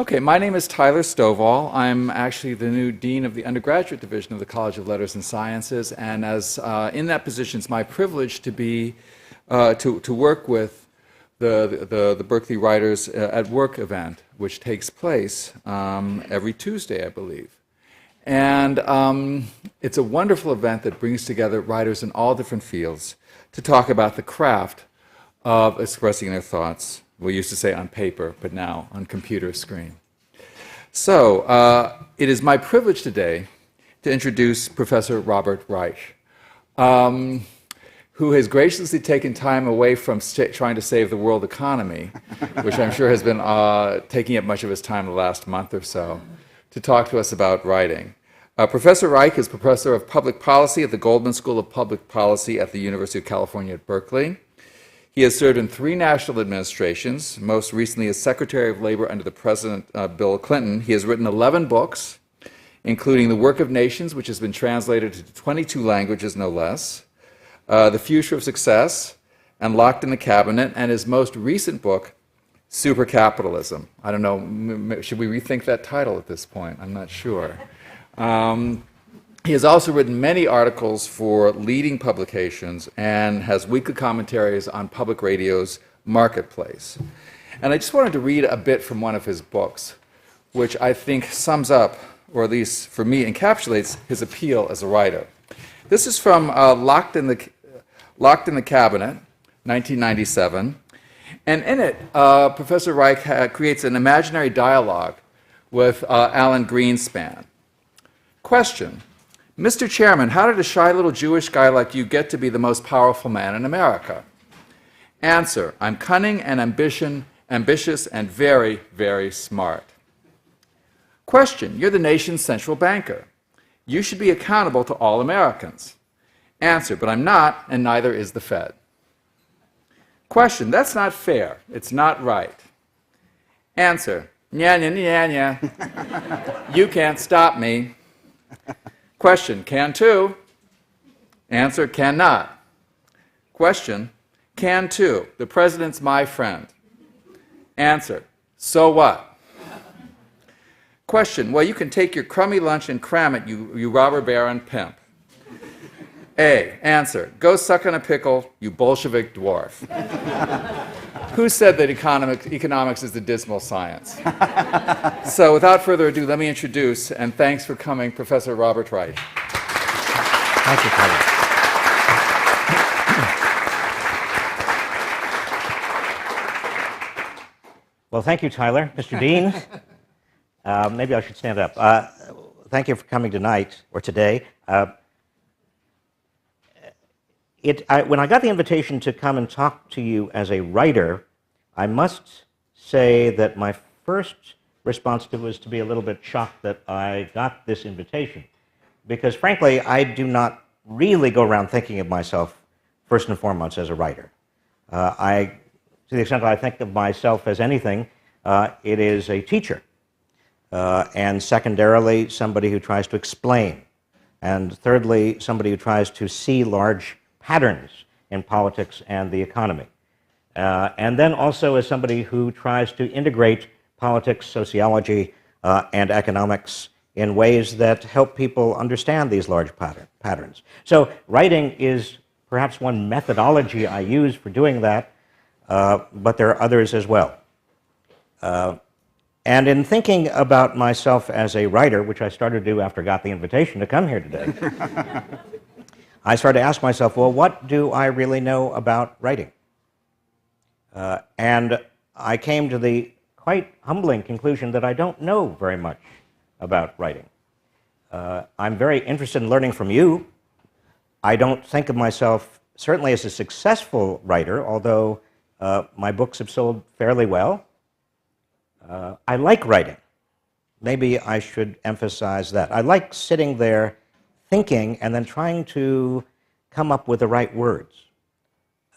Okay, my name is Tyler Stovall. I'm actually the new dean of the undergraduate division of the College of Letters and Sciences, and as in that position, it's my privilege to be to work with the Berkeley Writers at Work event, which takes place every Tuesday, I believe. And it's a wonderful event that brings together writers in all different fields to talk about the craft of expressing their thoughts. We used to say on paper, but now on computer screen. So it is my privilege today to introduce Professor Robert Reich, who has graciously taken time away from trying to save the world economy, which I'm sure has been taking up much of his time the last month or so, to talk to us about writing. Professor Reich is Professor of Public Policy at the Goldman School of Public Policy at the University of California at Berkeley. He has served in 3 national administrations, most recently as Secretary of Labor under the President Bill Clinton. He has written 11 books, including The Work of Nations, which has been translated to 22 languages, no less, The Future of Success, and Locked in the Cabinet, and his most recent book, Supercapitalism. I don't know, should we rethink that title at this point? I'm not sure. He has also written many articles for leading publications and has weekly commentaries on public radio's Marketplace. And I just wanted to read a bit from one of his books, which I think sums up, or at least for me, encapsulates his appeal as a writer. This is from Locked in the Cabinet, 1997. And in it, Professor Reich creates an imaginary dialogue with Alan Greenspan. Question. Mr. Chairman, how did a shy little Jewish guy like you get to be the most powerful man in America? Answer, I'm cunning and ambitious and very, very smart. Question, you're the nation's central banker. You should be accountable to all Americans. Answer, but I'm not, and neither is the Fed. Question, that's not fair. It's not right. Answer, nya, nya, nya, nya. You can't stop me. Question, can too. Answer, cannot. Question, can too. The president's my friend. Answer, so what? Question, well, you can take your crummy lunch and cram it, you robber baron pimp. A, answer, go suck on a pickle, you Bolshevik dwarf. Who said that economics is the dismal science? So without further ado, let me introduce, and thanks for coming, Professor Robert Reich. Thank you, Tyler. Well, thank you, Tyler. Mr. Dean, maybe I should stand up. Thank you for coming tonight, or today. When I got the invitation to come and talk to you as a writer, I must say that my first response to it was to be a little bit shocked that I got this invitation. Because frankly, I do not really go around thinking of myself first and foremost as a writer. To the extent that I think of myself as anything, it is a teacher. And secondarily, somebody who tries to explain. And thirdly, somebody who tries to see large patterns in politics and the economy. And then also as somebody who tries to integrate politics, sociology, and economics in ways that help people understand these large patterns. So writing is perhaps one methodology I use for doing that, but there are others as well. And in thinking about myself as a writer, which I started to do after I got the invitation to come here today, I started to ask myself, well, what do I really know about writing? And I came to the quite humbling conclusion that I don't know very much about writing. I'm very interested in learning from you. I don't think of myself certainly as a successful writer, although my books have sold fairly well. I like writing. Maybe I should emphasize that. I like sitting there thinking and then trying to come up with the right words.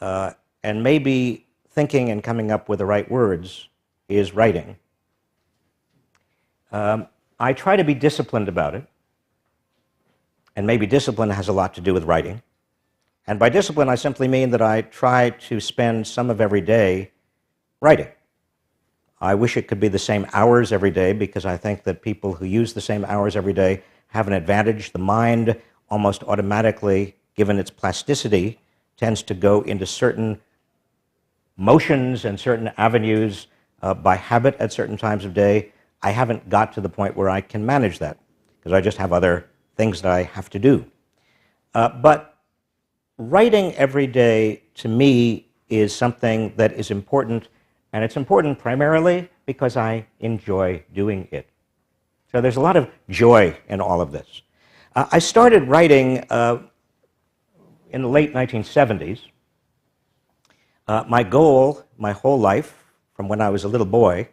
And maybe thinking and coming up with the right words is writing. I try to be disciplined about it. And maybe discipline has a lot to do with writing. And by discipline, I simply mean that I try to spend some of every day writing. I wish it could be the same hours every day, because I think that people who use the same hours every day have an advantage. The mind almost automatically, given its plasticity, tends to go into certain motions and certain avenues by habit at certain times of day. I haven't got to the point where I can manage that, because I just have other things that I have to do. But writing every day, to me, is something that is important, and it's important primarily because I enjoy doing it. So there's a lot of joy in all of this. I started writing in the late 1970s. My goal, my whole life, from when I was a little boy,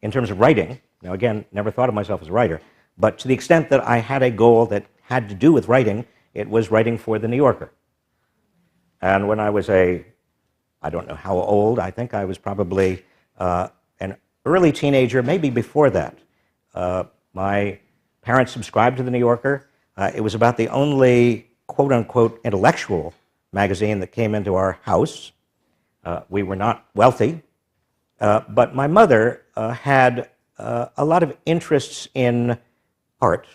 in terms of writing, now again, never thought of myself as a writer, but to the extent that I had a goal that had to do with writing, it was writing for The New Yorker. And when I was I don't know how old, I think I was probably an early teenager, maybe before that. My parents subscribed to The New Yorker. It was about the only quote-unquote intellectual magazine that came into our house. We were not wealthy, but my mother had a lot of interests in art.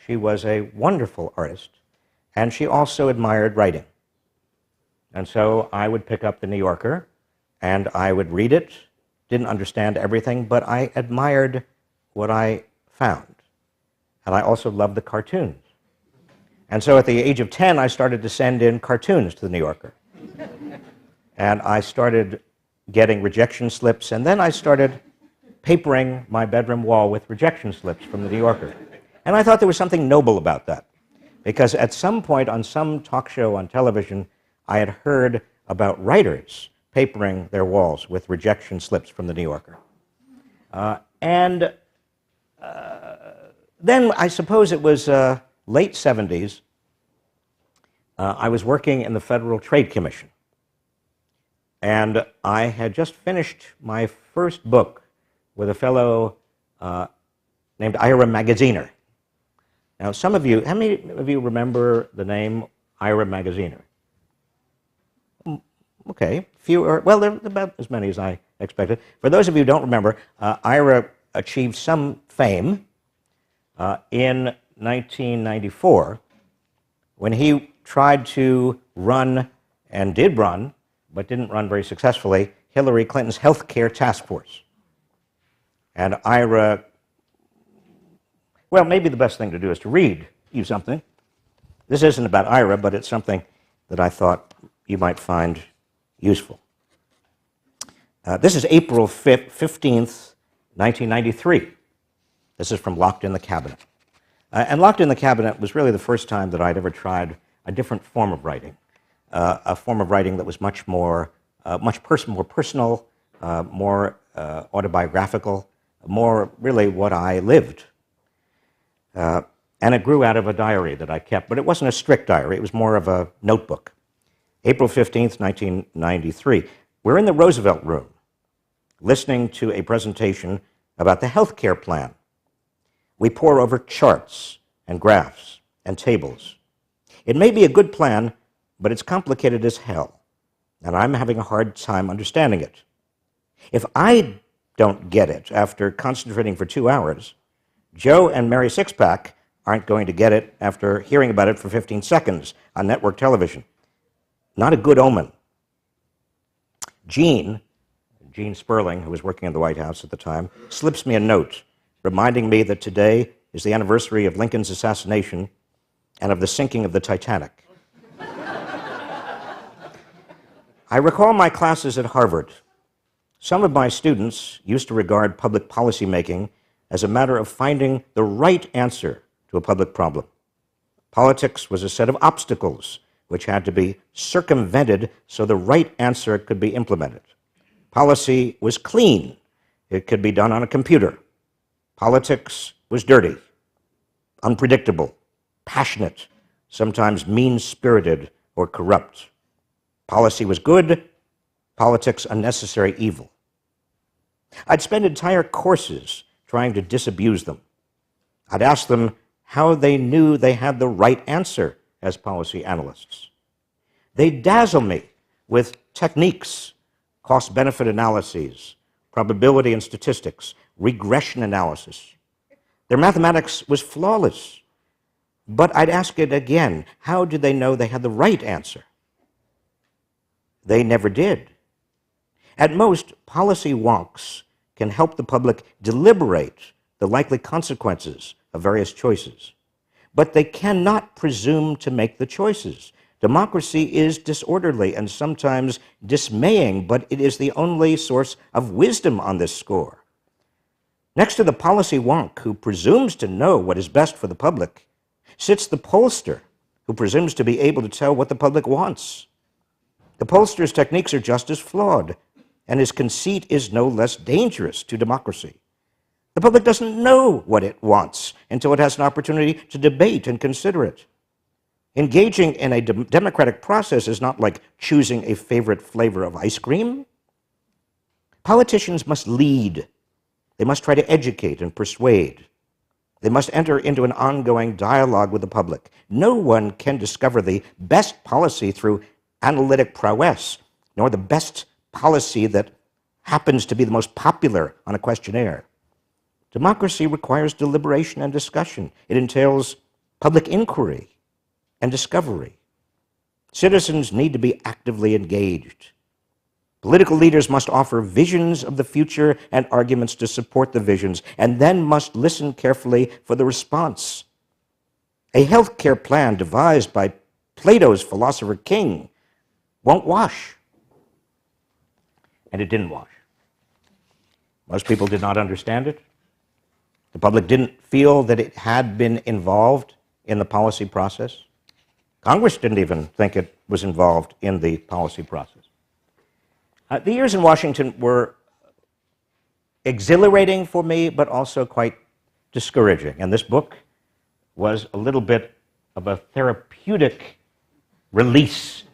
She was a wonderful artist, and she also admired writing. And so I would pick up The New Yorker, and I would read it. Didn't understand everything, but I admired what I found. And I also loved the cartoons. And so at the age of 10, I started to send in cartoons to The New Yorker. And I started getting rejection slips, and then I started papering my bedroom wall with rejection slips from The New Yorker. And I thought there was something noble about that, because at some point on some talk show on television, I had heard about writers papering their walls with rejection slips from The New Yorker. Then I suppose it was late 70s, I was working in the Federal Trade Commission. And I had just finished my first book with a fellow named Ira Magaziner. Now, how many of you remember the name Ira Magaziner? Okay, few, well, there are about as many as I expected. For those of you who don't remember, Ira achieved some fame in 1994 when he tried to run, and did run, but didn't run very successfully, Hillary Clinton's health care task force. And Ira, well, maybe the best thing to do is to read you something. This isn't about Ira, but it's something that I thought you might find useful. This is April 15th, 1993. This is from Locked in the Cabinet. And Locked in the Cabinet was really the first time that I'd ever tried a different form of writing, a form of writing that was much more personal, more autobiographical, more really what I lived. And it grew out of a diary that I kept, but it wasn't a strict diary. It was more of a notebook. April 15th, 1993. We're in the Roosevelt Room, listening to a presentation about the health care plan. We pore over charts and graphs and tables. It may be a good plan, but it's complicated as hell, and I'm having a hard time understanding it. If I don't get it after concentrating for 2 hours, Joe and Mary Sixpack aren't going to get it after hearing about it for 15 seconds on network television. Not a good omen. Gene Sperling, who was working in the White House at the time, slips me a note reminding me that today is the anniversary of Lincoln's assassination and of the sinking of the Titanic. I recall my classes at Harvard. Some of my students used to regard public policy making as a matter of finding the right answer to a public problem. Politics was a set of obstacles which had to be circumvented so the right answer could be implemented. Policy was clean. It could be done on a computer. Politics was dirty, unpredictable, passionate, sometimes mean-spirited or corrupt. Policy was good, politics a necessary evil. I'd spend entire courses trying to disabuse them. I'd ask them how they knew they had the right answer as policy analysts. They'd dazzle me with techniques, cost-benefit analyses, probability and statistics, regression analysis. Their mathematics was flawless. But I'd ask it again, how did they know they had the right answer? They never did. At most, policy wonks can help the public deliberate the likely consequences of various choices. But they cannot presume to make the choices. Democracy is disorderly and sometimes dismaying, but it is the only source of wisdom on this score. Next to the policy wonk who presumes to know what is best for the public, sits the pollster who presumes to be able to tell what the public wants. The pollster's techniques are just as flawed, and his conceit is no less dangerous to democracy. The public doesn't know what it wants until it has an opportunity to debate and consider it. Engaging in a democratic process is not like choosing a favorite flavor of ice cream. Politicians must lead. They must try to educate and persuade. They must enter into an ongoing dialogue with the public. No one can discover the best policy through analytic prowess, nor the best policy that happens to be the most popular on a questionnaire. Democracy requires deliberation and discussion. It entails public inquiry and discovery. Citizens need to be actively engaged. Political leaders must offer visions of the future and arguments to support the visions, and then must listen carefully for the response. A healthcare plan devised by Plato's philosopher king won't wash. And it didn't wash. Most people did not understand it. The public didn't feel that it had been involved in the policy process. Congress didn't even think it was involved in the policy process. The years in Washington were exhilarating for me, but also quite discouraging. And this book was a little bit of a therapeutic release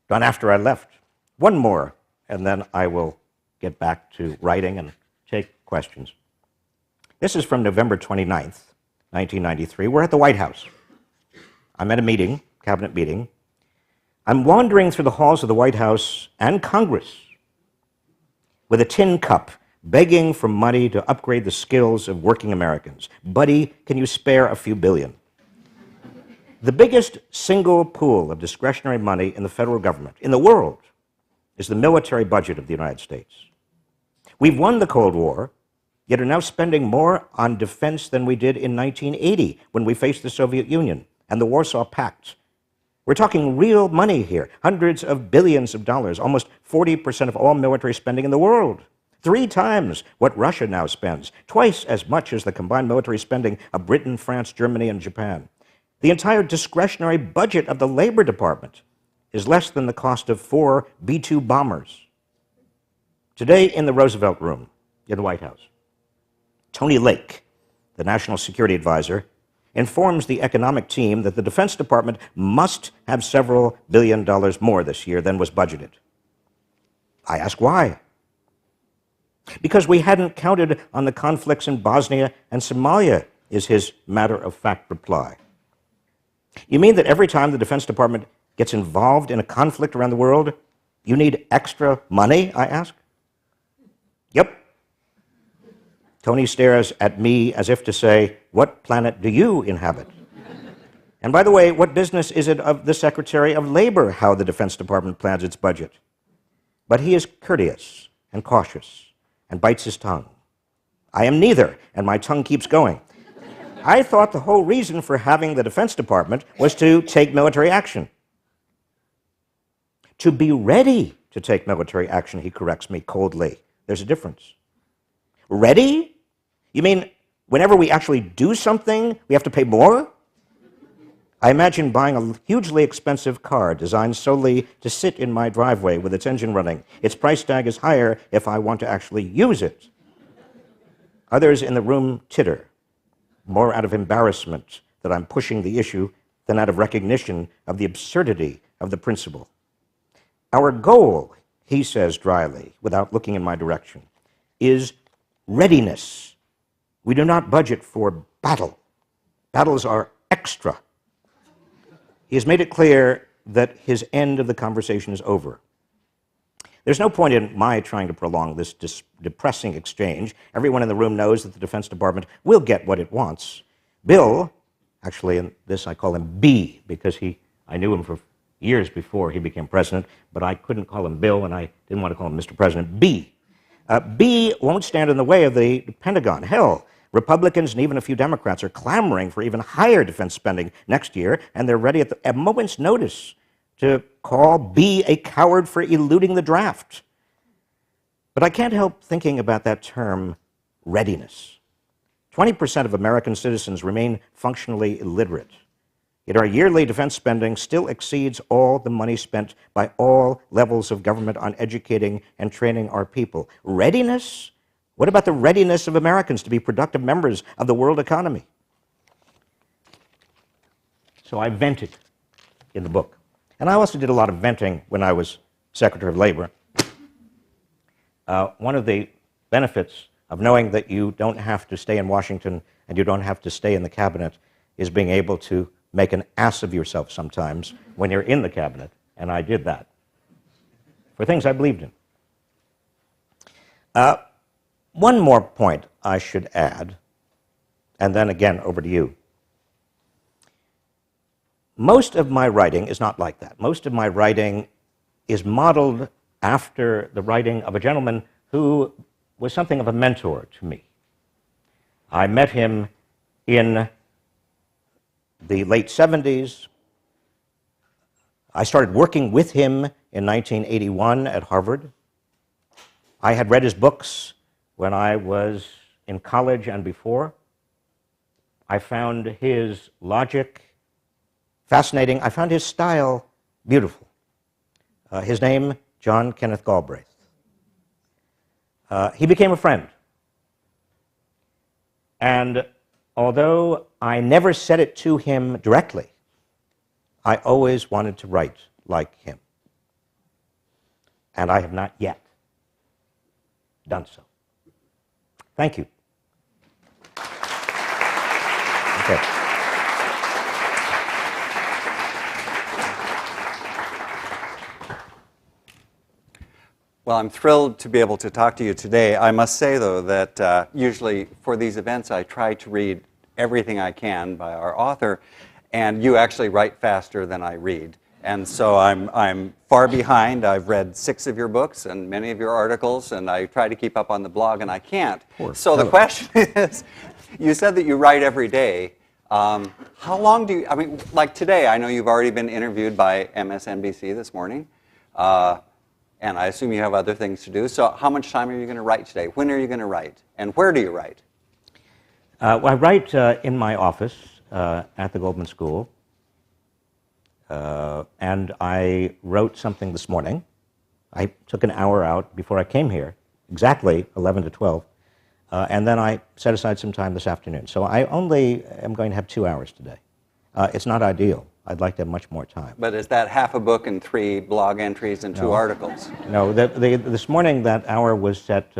done after I left. One more, and then I will get back to writing and take questions. This is from November 29th, 1993. We're at the White House. I'm at a meeting, cabinet meeting. I'm wandering through the halls of the White House and Congress with a tin cup, begging for money to upgrade the skills of working Americans. Buddy, can you spare a few billion? The biggest single pool of discretionary money in the federal government, in the world, is the military budget of the United States. We've won the Cold War, yet are now spending more on defense than we did in 1980 when we faced the Soviet Union and the Warsaw Pact. We're talking real money here, hundreds of billions of dollars, almost 40% of all military spending in the world. 3 times what Russia now spends, twice as much as the combined military spending of Britain, France, Germany, and Japan. The entire discretionary budget of the Labor Department is less than the cost of 4 B-2 bombers. Today in the Roosevelt Room in the White House, Tony Lake, the National Security Advisor, informs the economic team that the Defense Department must have several $billion more this year than was budgeted. I ask why. Because we hadn't counted on the conflicts in Bosnia and Somalia, is his matter-of-fact reply. You mean that every time the Defense Department gets involved in a conflict around the world, you need extra money, I ask? Yep. Tony stares at me as if to say, what planet do you inhabit? And by the way, what business is it of the Secretary of Labor how the Defense Department plans its budget? But he is courteous and cautious and bites his tongue. I am neither, and my tongue keeps going. I thought the whole reason for having the Defense Department was to take military action. To be ready to take military action, he corrects me coldly. There's a difference. Ready? You mean whenever we actually do something, we have to pay more? I imagine buying a hugely expensive car designed solely to sit in my driveway with its engine running. Its price tag is higher if I want to actually use it. Others in the room titter, more out of embarrassment that I'm pushing the issue than out of recognition of the absurdity of the principle. Our goal, he says dryly, without looking in my direction, is readiness. We do not budget for battle. Battles are extra. He has made it clear that his end of the conversation is over. There's no point in my trying to prolong this depressing exchange. Everyone in the room knows that the Defense Department will get what it wants. Bill, actually in this I call him B, because I knew him for years before he became president, but I couldn't call him Bill, and I didn't want to call him Mr. President. B. B won't stand in the way of the Pentagon. Hell, Republicans and even a few Democrats are clamoring for even higher defense spending next year, and they're ready at a moment's notice to call B a coward for eluding the draft. But I can't help thinking about that term, readiness. 20% of American citizens remain functionally illiterate. Yet our yearly defense spending still exceeds all the money spent by all levels of government on educating and training our people. Readiness? What about the readiness of Americans to be productive members of the world economy? So I vented in the book. And I also did a lot of venting when I was Secretary of Labor. One of the benefits of knowing that you don't have to stay in Washington and you don't have to stay in the cabinet is being able to make an ass of yourself sometimes when you're in the cabinet, and I did that for things I believed in. One more point I should add, and then again over to you. Most of my writing is not like that. Most of my writing is modeled after the writing of a gentleman who was something of a mentor to me. I met him in the late 70s. I started working with him in 1981 at Harvard. I had read his books when I was in college and before. I found his logic fascinating. I found his style beautiful. His name, John Kenneth Galbraith. He became a friend. And although I never said it to him directly, I always wanted to write like him. And I have not yet done so. Thank you. Okay. Well, I'm thrilled to be able to talk to you today. I must say, though, that usually for these events I try to read everything I can by our author, and you actually write faster than I read. And so I'm far behind. I've read 6 of your books and many of your articles, and I try to keep up on the blog, and I can't. So the question is, you said that you write every day. How long do you, I mean, like today, I know you've already been interviewed by MSNBC this morning. And I assume you have other things to do. So how much time are you going to write today? When are you going to write? And where do you write? Well, I write in my office at the Goldman School. And I wrote something this morning. I took an hour out before I came here, exactly 11 to 12. And then I set aside some time this afternoon. So I only am going to have 2 hours today. It's not ideal. I'd like to have much more time. But is that half a book and 3 blog entries and 2 articles? No, this morning that hour was set,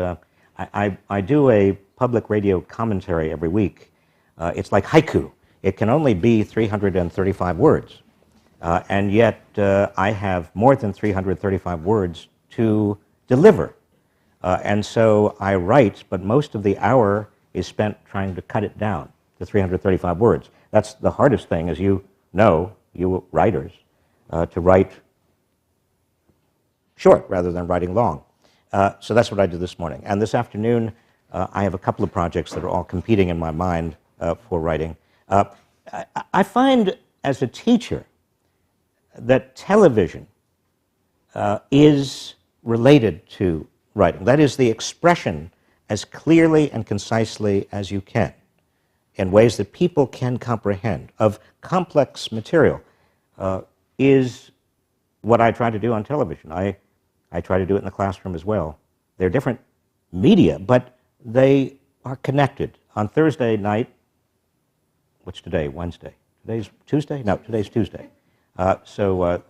I do a public radio commentary every week. It's like haiku. It can only be 335 words. And yet I have more than 335 words to deliver. And so I write, but most of the hour is spent trying to cut it down to 335 words. That's the hardest thing, as you know, you writers, to write short rather than writing long. So that's what I did this morning. And this afternoon, I have a couple of projects that are all competing in my mind for writing. I find as a teacher that television is related to writing. That is, the expression as clearly and concisely as you can, in ways that people can comprehend, of complex material, is what I try to do on television. I try to do it in the classroom as well. They're different media, but they are connected. On Thursday night, what's today? Wednesday. Today's Tuesday? No, today's Tuesday. So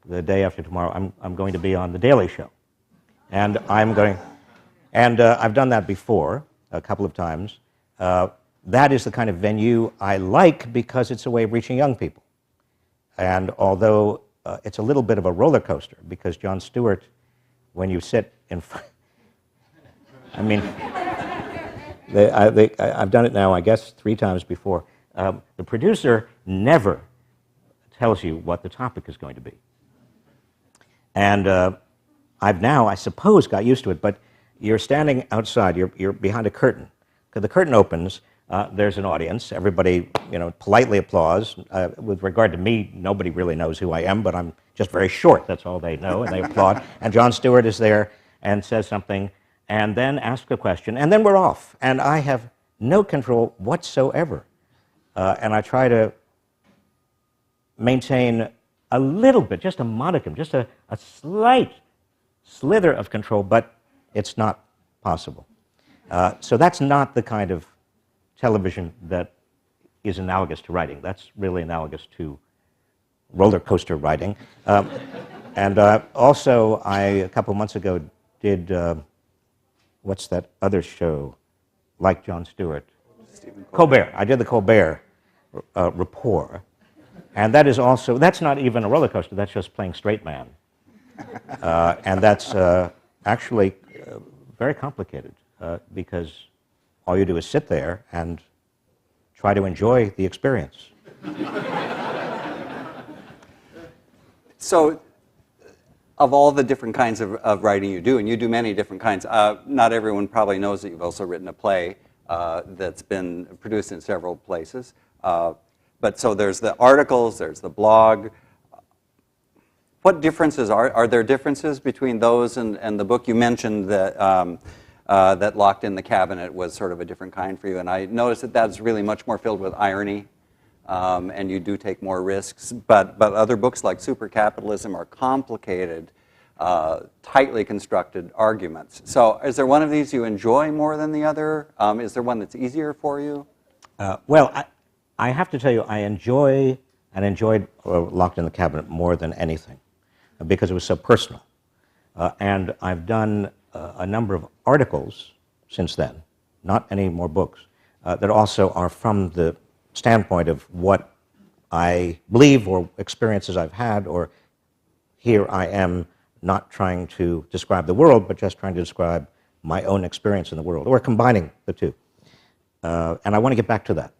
the day after tomorrow, I'm going to be on The Daily Show. And I've done that before, a couple of times. That is the kind of venue I like because it's a way of reaching young people. And although it's a little bit of a roller coaster, because Jon Stewart when you sit in front. I mean, I've done it now, I guess, 3 times before. The producer never tells you what the topic is going to be. And I've now, I suppose, got used to it, but you're standing outside, you're behind a curtain. Because the curtain opens, there's an audience, everybody, politely applauds. With regard to me, nobody really knows who I am, but I'm just very short, that's all they know, and they applaud. And Jon Stewart is there and says something, and then asks a question, and then we're off. And I have no control whatsoever. And I try to maintain a little bit, just a modicum, just a slight slither of control, but it's not possible. So that's not the kind of television that is analogous to writing. That's really analogous to roller coaster writing. And also, a couple months ago, did, what's that other show, like Jon Stewart? Colbert. I did the Colbert Report. And that is also, that's not even a roller coaster, that's just playing straight man. And that's actually very complicated because all you do is sit there and try to enjoy the experience. So, of all the different kinds of writing you do, and you do many different kinds, not everyone probably knows that you've also written a play that's been produced in several places. But so there's the articles, there's the blog. What differences are there differences between those and the book? You mentioned that that Locked in the Cabinet was sort of a different kind for you, and I noticed that that's really much more filled with irony, and you do take more risks. But other books like Supercapitalism are complicated, tightly constructed arguments. So is there one of these you enjoy more than the other? Is there one that's easier for you? Well, I have to tell you, I enjoyed Locked in the Cabinet more than anything because it was so personal. And I've done a number of articles since then, not any more books, that also are from the standpoint of what I believe or experiences I've had, or here I am not trying to describe the world, but just trying to describe my own experience in the world, or combining the two. And I want to get back to that.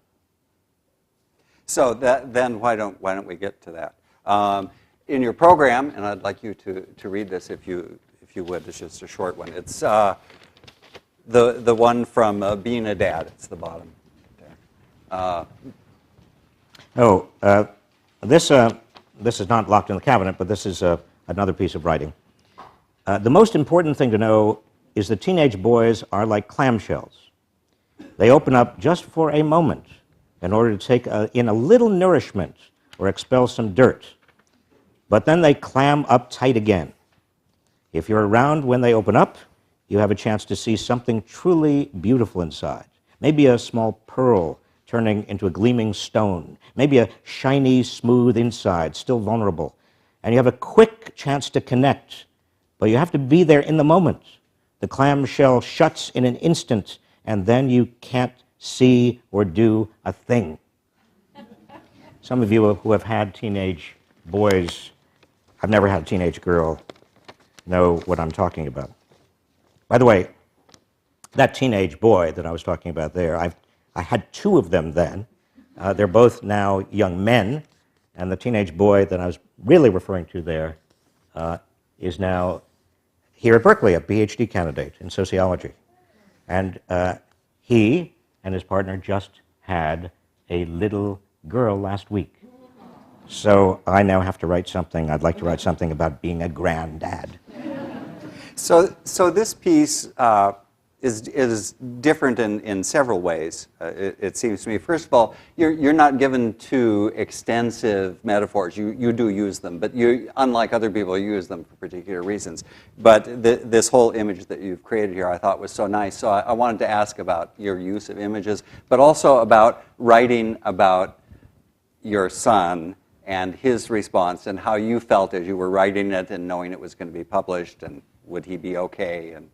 So then why don't we get to that? In your program, and I'd like you to read this if you would. It's just a short one. It's the one from Being a Dad. It's the bottom. This is not Locked in the Cabinet, but this is another piece of writing. The most important thing to know is that teenage boys are like clamshells. They open up just for a moment in order to take in a little nourishment or expel some dirt. But then they clam up tight again. If you're around when they open up, you have a chance to see something truly beautiful inside. Maybe a small pearl turning into a gleaming stone. Maybe a shiny, smooth inside, still vulnerable. And you have a quick chance to connect, but you have to be there in the moment. The clamshell shuts in an instant, and then you can't see or do a thing. Some of you who have had teenage boys, I've never had a teenage girl, know what I'm talking about. By the way, that teenage boy that I was talking about there, I had 2 of them then. They're both now young men, and the teenage boy that I was really referring to there is now here at Berkeley, a PhD candidate in sociology. And he and his partner just had a little girl last week. So I now have to write something. I'd like to write something about being a granddad. So this piece is different in several ways, it seems to me. First of all, you're not given too extensive metaphors. You do use them, but you, unlike other people, use them for particular reasons. But this whole image that you've created here I thought was so nice. So I wanted to ask about your use of images, but also about writing about your son and his response and how you felt as you were writing it and knowing it was going to be published, and would he be okay and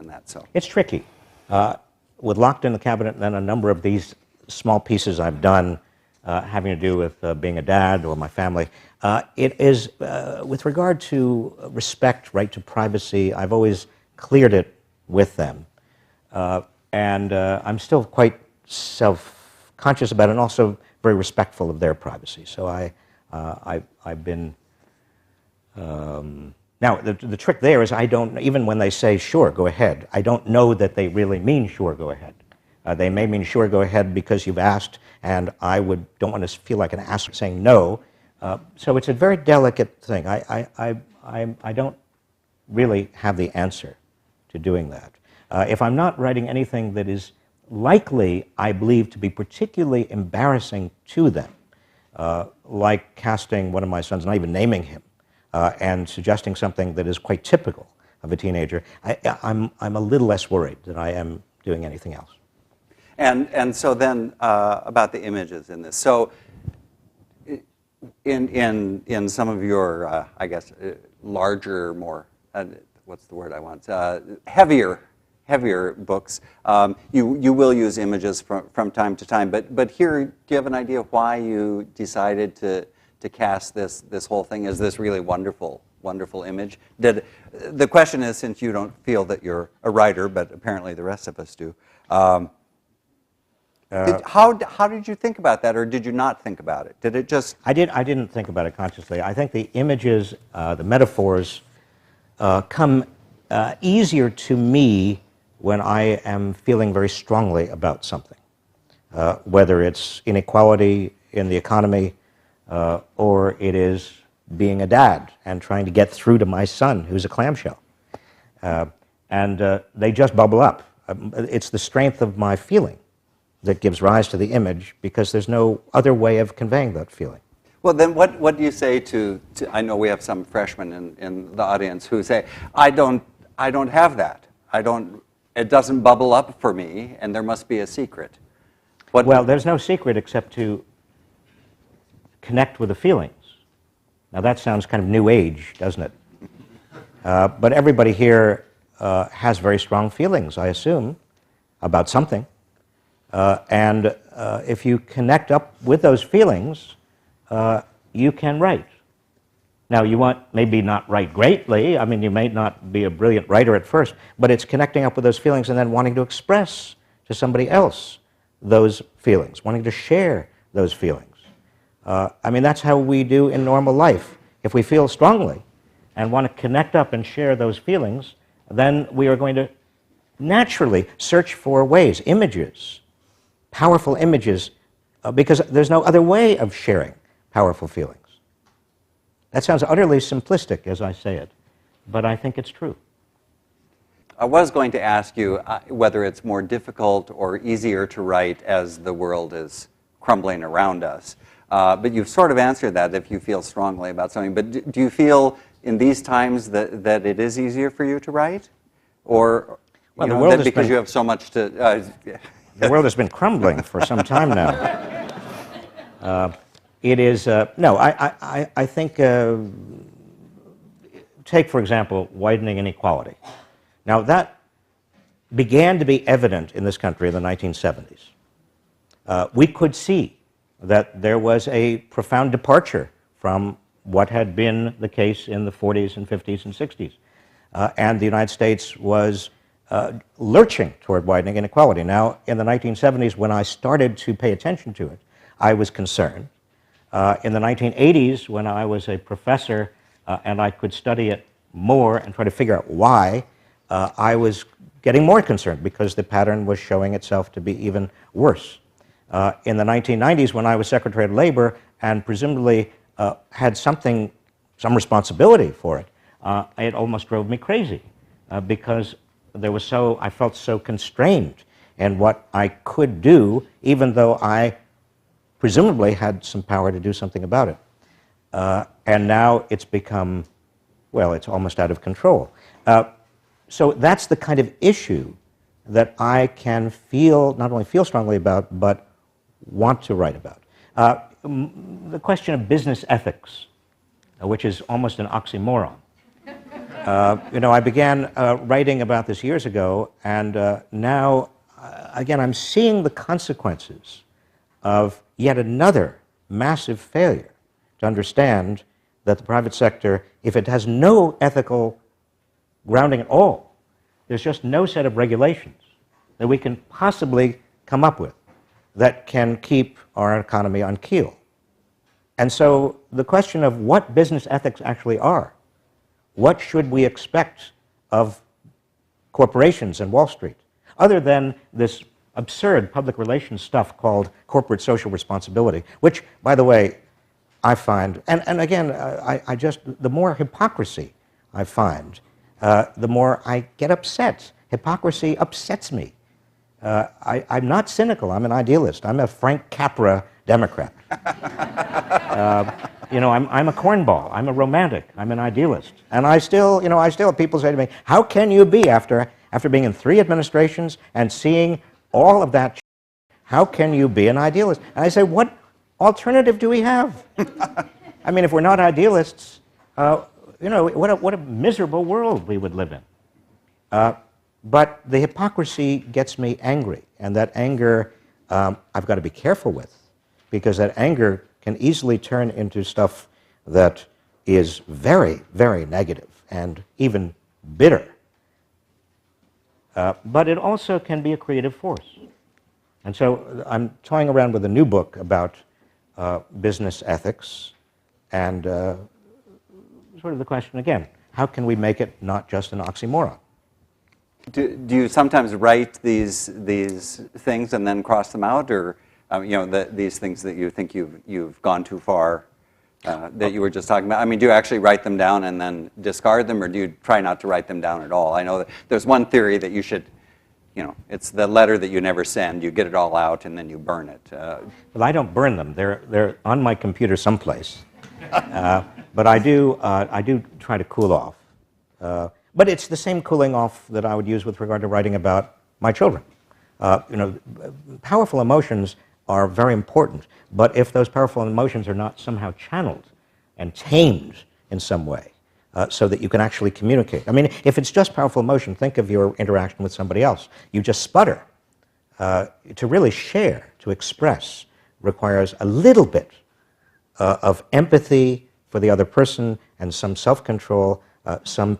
that. So it's tricky. With Locked in the Cabinet and then a number of these small pieces I've done, having to do with being a dad or my family. It is, with regard to respect, right to privacy, I've always cleared it with them. And I'm still quite self-conscious about it and also very respectful of their privacy. So I've been... now, the trick there is I don't, even when they say, sure, go ahead, I don't know that they really mean, sure, go ahead. They may mean, sure, go ahead because you've asked, and I don't want to feel like an ass saying no. So it's a very delicate thing. I don't really have the answer to doing that. If I'm not writing anything that is likely, I believe, to be particularly embarrassing to them, like casting one of my sons, not even naming him, and suggesting something that is quite typical of a teenager, I'm a little less worried than I am doing anything else. And so then about the images in this. So in some of your, I guess, larger, more, what's the word I want, heavier books, you will use images from time to time. But here, do you have an idea of why you decided to cast this whole thing as this really wonderful image? The question is, since you don't feel that you're a writer, but apparently the rest of us do, how did you think about that, or did you not think about it? Did it just... I didn't think about it consciously. I think the images, the metaphors, come easier to me when I am feeling very strongly about something, whether it's inequality in the economy, or it is being a dad and trying to get through to my son, who's a clamshell. And they just bubble up. It's the strength of my feeling that gives rise to the image, because there's no other way of conveying that feeling. Well, then what do you say to I know we have some freshmen in the audience who say, I don't have that. It doesn't bubble up for me, and there must be a secret. Well, there's no secret except to connect with the feelings. Now that sounds kind of new age, doesn't it? But everybody here has very strong feelings, I assume, about something. And if you connect up with those feelings, you can write. Now, you want maybe not write greatly. I mean, you may not be a brilliant writer at first, but it's connecting up with those feelings and then wanting to express to somebody else those feelings, wanting to share those feelings. I mean, that's how we do in normal life. If we feel strongly and want to connect up and share those feelings, then we are going to naturally search for ways, images, powerful images, because there's no other way of sharing powerful feelings. That sounds utterly simplistic as I say it, but I think it's true. I was going to ask you whether it's more difficult or easier to write as the world is crumbling around us. But you've sort of answered that if you feel strongly about something. But do you feel in these times that it is easier for you to write? Or well, the world because you have so much to... the world has been crumbling for some time now. It is... no, I think... take, for example, widening inequality. Now, that began to be evident in this country in the 1970s. We could see that there was a profound departure from what had been the case in the 40s and 50s and 60s. And the United States was lurching toward widening inequality. Now, in the 1970s, when I started to pay attention to it, I was concerned. In the 1980s, when I was a professor and I could study it more and try to figure out why, I was getting more concerned because the pattern was showing itself to be even worse. In the 1990s, when I was Secretary of Labor and presumably had some responsibility for it, it almost drove me crazy because I felt so constrained in what I could do, even though I presumably had some power to do something about it. And now it's become, well, it's almost out of control. So that's the kind of issue that I can not only feel strongly about, but want to write about. The question of business ethics, which is almost an oxymoron. I began writing about this years ago, and now, again, I'm seeing the consequences of yet another massive failure to understand that the private sector, if it has no ethical grounding at all, there's just no set of regulations that we can possibly come up with that can keep our economy on keel. And so the question of what business ethics actually are, what should we expect of corporations and Wall Street, other than this absurd public relations stuff called corporate social responsibility, which, by the way, I find, and again, I just, the more hypocrisy I find, the more I get upset. Hypocrisy upsets me. I'm not cynical. I'm an idealist. I'm a Frank Capra Democrat. I'm a cornball. I'm a romantic. I'm an idealist. And I still have people say to me, how can you be, after being in 3 administrations and seeing all of that, how can you be an idealist? And I say, what alternative do we have? I mean, if we're not idealists, what a miserable world we would live in. But the hypocrisy gets me angry, and that anger I've got to be careful with, because that anger can easily turn into stuff that is very, very negative and even bitter. But it also can be a creative force. And so I'm toying around with a new book about business ethics, and sort of the question again, how can we make it not just an oxymoron? Do you sometimes write these things and then cross them out, or these things that you think you've gone too far, that you were just talking about? I mean, do you actually write them down and then discard them, or do you try not to write them down at all? I know that there's one theory that you should, it's the letter that you never send. You get it all out and then you burn it. Well, I don't burn them. They're on my computer someplace. But I do try to cool off. But it's the same cooling off that I would use with regard to writing about my children. Powerful emotions are very important, but if those powerful emotions are not somehow channeled and tamed in some way, so that you can actually communicate. I mean, if it's just powerful emotion, think of your interaction with somebody else. You just sputter. To really share, to express, requires a little bit of empathy for the other person and some self-control,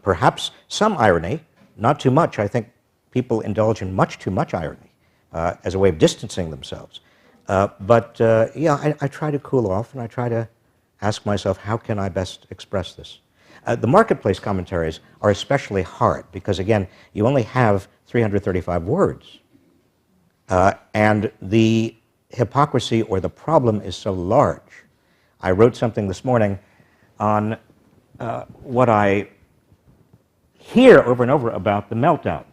perhaps some irony, not too much. I think people indulge in much too much irony as a way of distancing themselves. I try to cool off, and I try to ask myself, how can I best express this? The marketplace commentaries are especially hard because, again, you only have 335 words. And the hypocrisy or the problem is so large. I wrote something this morning on what I hear over and over about the meltdown,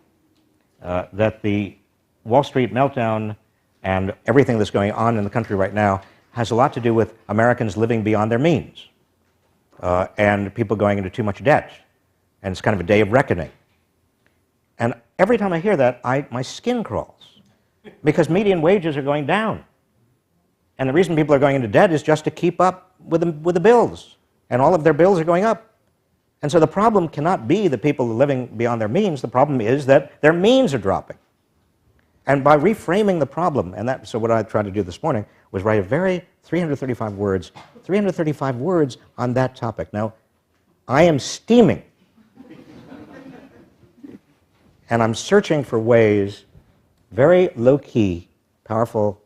that the Wall Street meltdown and everything that's going on in the country right now has a lot to do with Americans living beyond their means and people going into too much debt. And it's kind of a day of reckoning. And every time I hear that, my skin crawls because median wages are going down. And the reason people are going into debt is just to keep up with the bills. And all of their bills are going up. And so the problem cannot be the people living beyond their means. The problem is that their means are dropping. And by reframing the problem, so what I tried to do this morning was write a very 335 words on that topic. Now, I am steaming. And I'm searching for ways, very low-key, powerful,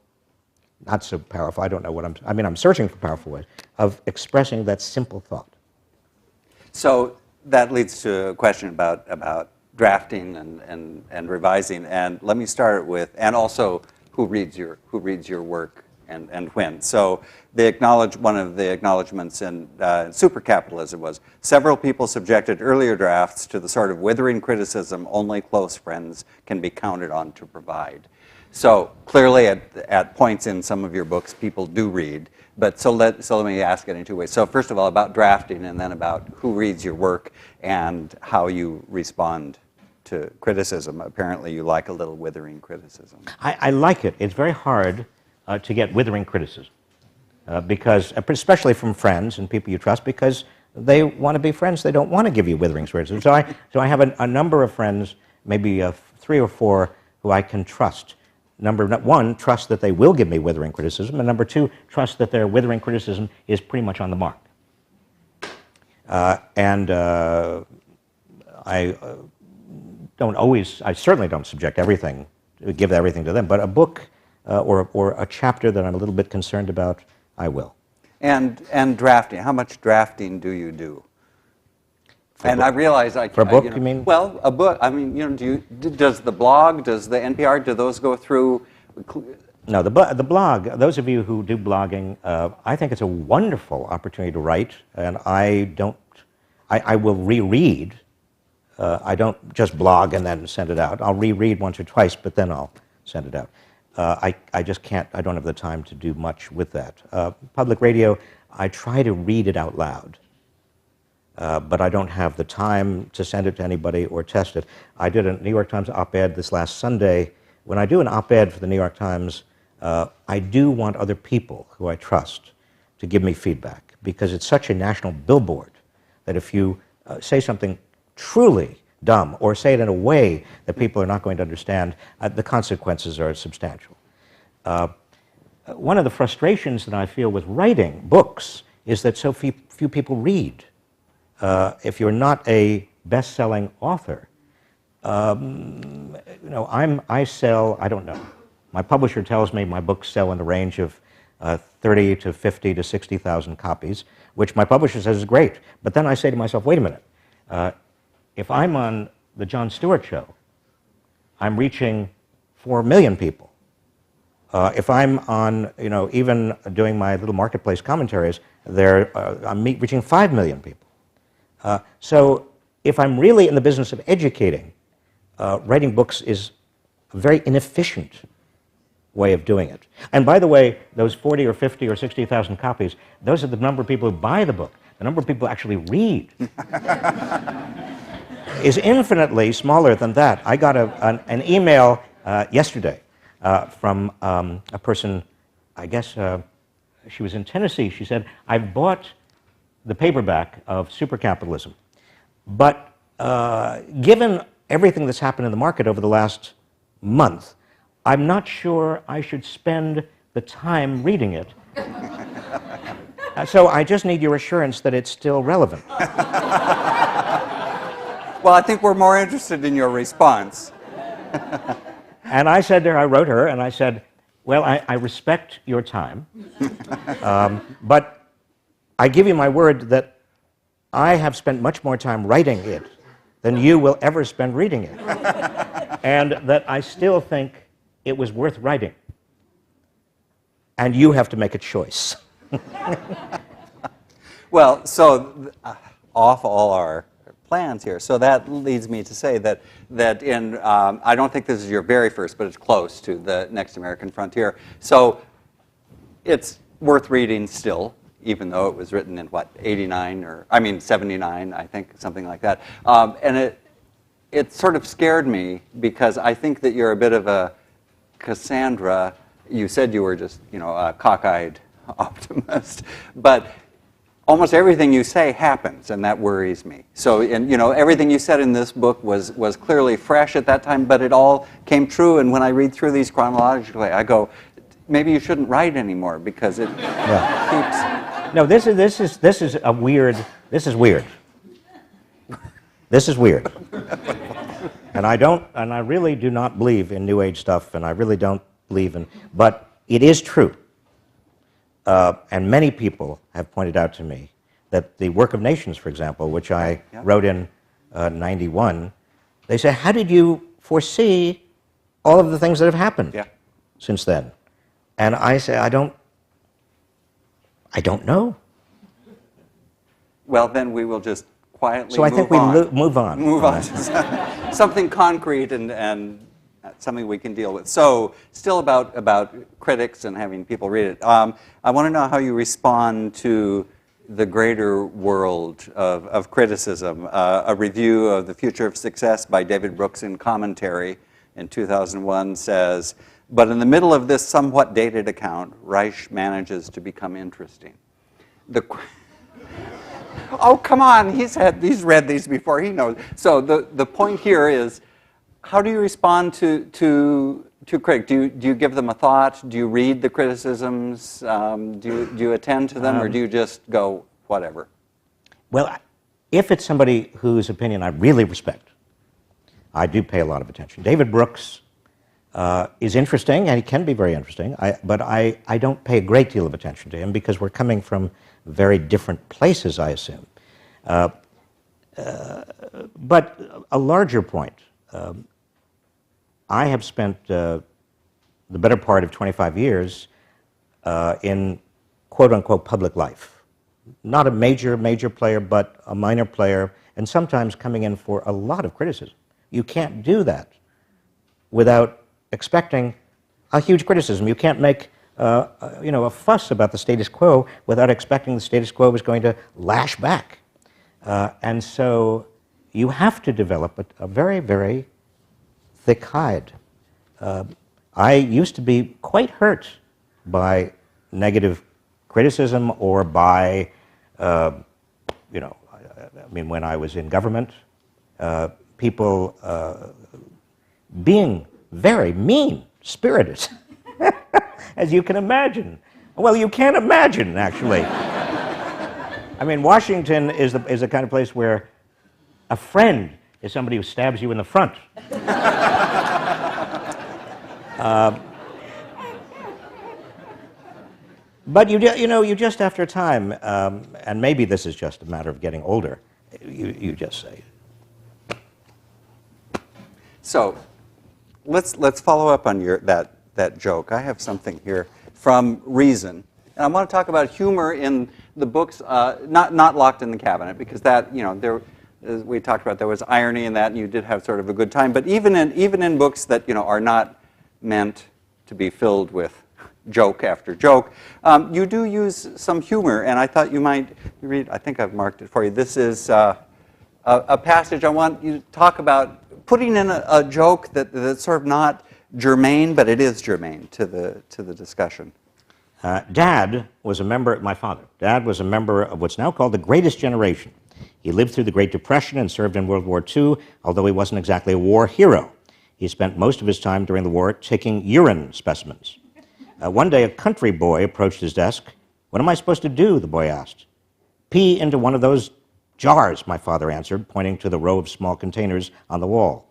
not so powerful, I don't know what I'm searching for powerful ways of expressing that simple thought. So that leads to a question about drafting and revising. And let me start with, and also who reads your work and when. So one of the acknowledgments in Supercapitalism was, several people subjected earlier drafts to the sort of withering criticism only close friends can be counted on to provide. So clearly at points in some of your books, people do read. But so let me ask it in 2 ways. So first of all, about drafting, and then about who reads your work and how you respond to criticism. Apparently you like a little withering criticism. I like it. It's very hard to get withering criticism, because, especially from friends and people you trust, because they want to be friends. They don't want to give you withering criticism. So I have a number of friends, maybe 3 or 4, who I can trust. number one, trust that they will give me withering criticism, and number two, trust that their withering criticism is pretty much on the mark. I certainly don't subject everything, give everything to them, but a book or a chapter that I'm a little bit concerned about, I will. And drafting, how much drafting do you do? And I realize for a book, you mean? Well, a book. I mean, does the blog, does the NPR, do those go through? No, the blog. Those of you who do blogging, I think it's a wonderful opportunity to write, and I will reread. I don't just blog and then send it out. I'll reread once or twice, but then I'll send it out. I just can't. I don't have the time to do much with that. Public radio, I try to read it out loud. But I don't have the time to send it to anybody or test it. I did a New York Times op-ed this last Sunday. When I do an op-ed for the New York Times, I do want other people who I trust to give me feedback, because it's such a national billboard that if you say something truly dumb or say it in a way that people are not going to understand, the consequences are substantial. One of the frustrations that I feel with writing books is that so few people read. If you're not a best-selling author, I sell, I don't know. My publisher tells me my books sell in the range of 30 to 50 to 60,000 copies, which my publisher says is great. But then I say to myself, wait a minute. If I'm on the Jon Stewart show, I'm reaching 4 million people. If I'm on, even doing my little marketplace commentaries, I'm reaching 5 million people. So if I'm really in the business of educating, writing books is a very inefficient way of doing it. And by the way, those 40 or 50 or 60,000 copies, those are the number of people who buy the book. The number of people who actually read is infinitely smaller than that. I got an email yesterday from a person, I guess she was in Tennessee. She said, I bought the paperback of Supercapitalism, but given everything that's happened in the market over the last month, I'm not sure I should spend the time reading it. So I just need your assurance that it's still relevant. Well, I think we're more interested in your response. And I said to her, I wrote her, and I said, well, I respect your time, but I give you my word that I have spent much more time writing it than you will ever spend reading it. And that I still think it was worth writing. And you have to make a choice. Well, so off all our plans here. So that leads me to say that in, I don't think this is your very first, but it's close to the Next American Frontier. So it's worth reading still, even though it was written in, 79, I think, something like that. And it sort of scared me, because I think that you're a bit of a Cassandra. You said you were just, a cockeyed optimist. But almost everything you say happens, and that worries me. So, everything you said in this book was clearly fresh at that time, but it all came true. And when I read through these chronologically, I go, maybe you shouldn't write anymore, because it keeps... No, this is weird. This is weird. And I really do not believe in New Age stuff, and I really don't believe in, but it is true. And many people have pointed out to me that the Work of Nations, for example, which I wrote in 91, they say, how did you foresee all of the things that have happened since then? And I say, I don't know. Well, then we will just quietly So I think we move on. Move on to something concrete and something we can deal with. So still about critics and having people read it. I want to know how you respond to the greater world of criticism. A review of The Future of Success by David Brooks in Commentary in 2001 says, but in the middle of this somewhat dated account, Reich manages to become interesting. Oh, come on, he's read these before, he knows. So the point here is, how do you respond to to critic? Do you give them a thought? Do you read the criticisms? Do you attend to them, or do you just go whatever? Well, if it's somebody whose opinion I really respect, I do pay a lot of attention. David Brooks is interesting, and he can be very interesting, but I don't pay a great deal of attention to him because we're coming from very different places, I assume. But a larger point, I have spent the better part of 25 years in quote-unquote public life. Not a major player, but a minor player, and sometimes coming in for a lot of criticism. You can't do that without expecting a huge criticism. You can't make a fuss about the status quo without expecting the status quo is going to lash back. And so you have to develop a very, very thick hide. I used to be quite hurt by negative criticism or by, when I was in government, people being very mean-spirited, as you can imagine. Well, you can't imagine, actually. I mean, Washington is the kind of place where a friend is somebody who stabs you in the front. But you just after time, and maybe this is just a matter of getting older, you just say. So, let's follow up on that joke. I have something here from Reason, and I want to talk about humor in the books, not Locked in the Cabinet, because that there. As we talked about, there was irony in that, and you did have sort of a good time. But even in books that are not meant to be filled with joke after joke, you do use some humor, and I thought you might read. I think I've marked it for you. This is a passage I want you to talk about putting in a joke that's sort of not germane, but it is germane to the discussion. Dad was a member. My father, Dad, was a member of what's now called the Greatest Generation. He lived through the Great Depression and served in World War II, although he wasn't exactly a war hero. He spent most of his time during the war taking urine specimens. One day, a country boy approached his desk. "What am I supposed to do?" the boy asked. "Pee into one of those jars," my father answered, pointing to the row of small containers on the wall.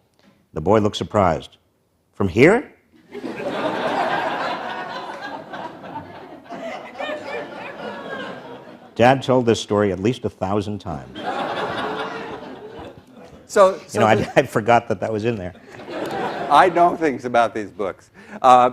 The boy looked surprised. "From here?" Dad told this story at least 1,000 times. So I forgot that was in there. I know things about these books.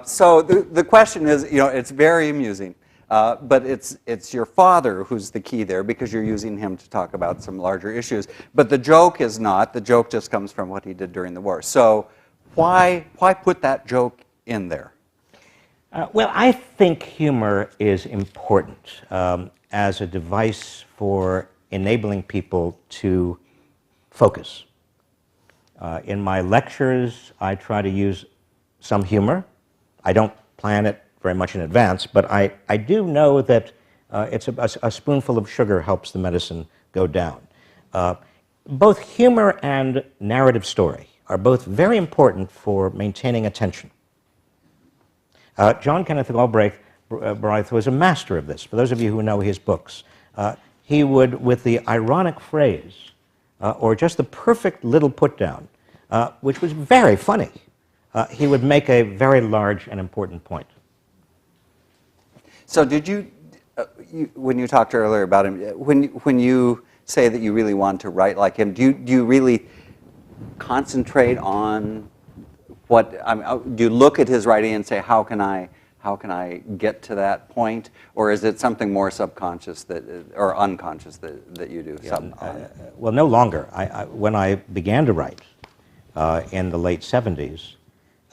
So the question is, it's very amusing, but it's your father who's the key there because you're using him to talk about some larger issues. But the joke is not. The joke just comes from what he did during the war. So why put that joke in there? Well, I think humor is important as a device for enabling people to focus. In my lectures, I try to use some humor. I don't plan it very much in advance, but I do know that it's a spoonful of sugar helps the medicine go down. Both humor and narrative story are both very important for maintaining attention. John Kenneth Galbraith was a master of this. For those of you who know his books, he would, with the ironic phrase, or just the perfect little put-down, which was very funny, he would make a very large and important point. So did you when you talked earlier about him, when you say that you really want to write like him, do you really concentrate on do you look at his writing and say, how can I get to that point, or is it something more subconscious or unconscious that you do? Yeah, well, no longer. When I began to write in the late 70s,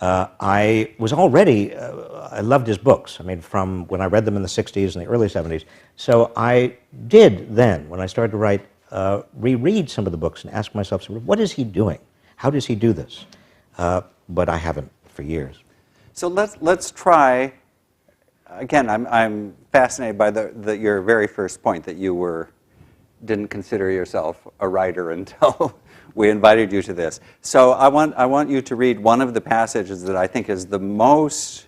I was already, I loved his books. I mean, from when I read them in the 60s and the early 70s. So I did then, when I started to write, reread some of the books and ask myself, what is he doing? How does he do this? But I haven't for years. So let's try. Again, I'm fascinated by your very first point that you didn't consider yourself a writer until we invited you to this. So I want you to read one of the passages that I think is the most,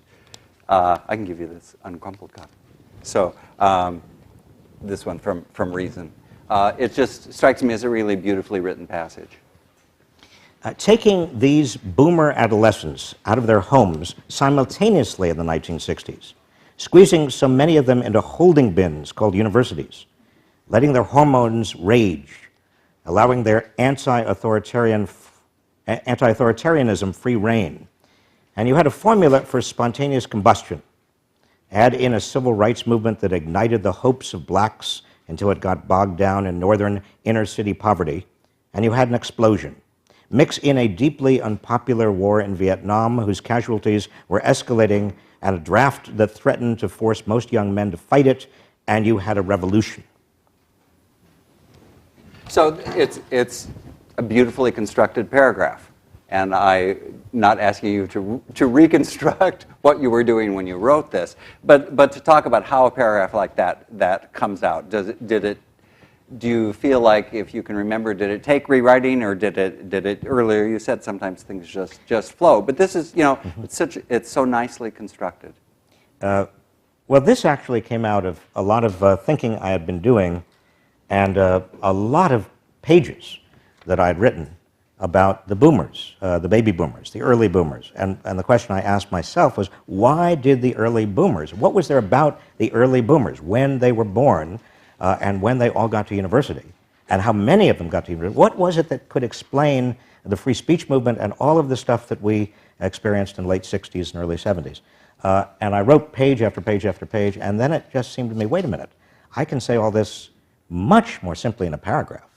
I can give you this uncrumpled copy. So this one from Reason. It just strikes me as a really beautifully written passage. Taking these boomer adolescents out of their homes simultaneously in the 1960s, squeezing so many of them into holding bins called universities, letting their hormones rage, allowing their anti-authoritarianism free reign. And you had a formula for spontaneous combustion. Add in a civil rights movement that ignited the hopes of blacks until it got bogged down in northern inner city poverty, and you had an explosion. Mix in a deeply unpopular war in Vietnam whose casualties were escalating, and a draft that threatened to force most young men to fight it, and you had a revolution. So it's a beautifully constructed paragraph, and I'm not asking you to reconstruct what you were doing when you wrote this, but to talk about how a paragraph like that comes out. Do you feel like, if you can remember, did it take rewriting, or did it earlier? You said sometimes things just flow, but this is, it's so nicely constructed. Well, this actually came out of a lot of thinking I had been doing, and a lot of pages that I had written about the boomers, the baby boomers, the early boomers. And the question I asked myself was, why did the early boomers, what was there about the early boomers when they were born and when they all got to university, and how many of them got to university? What was it that could explain the free speech movement and all of the stuff that we experienced in late 60s and early 70s? And I wrote page after page after page, and then it just seemed to me, wait a minute, I can say all this much more simply in a paragraph,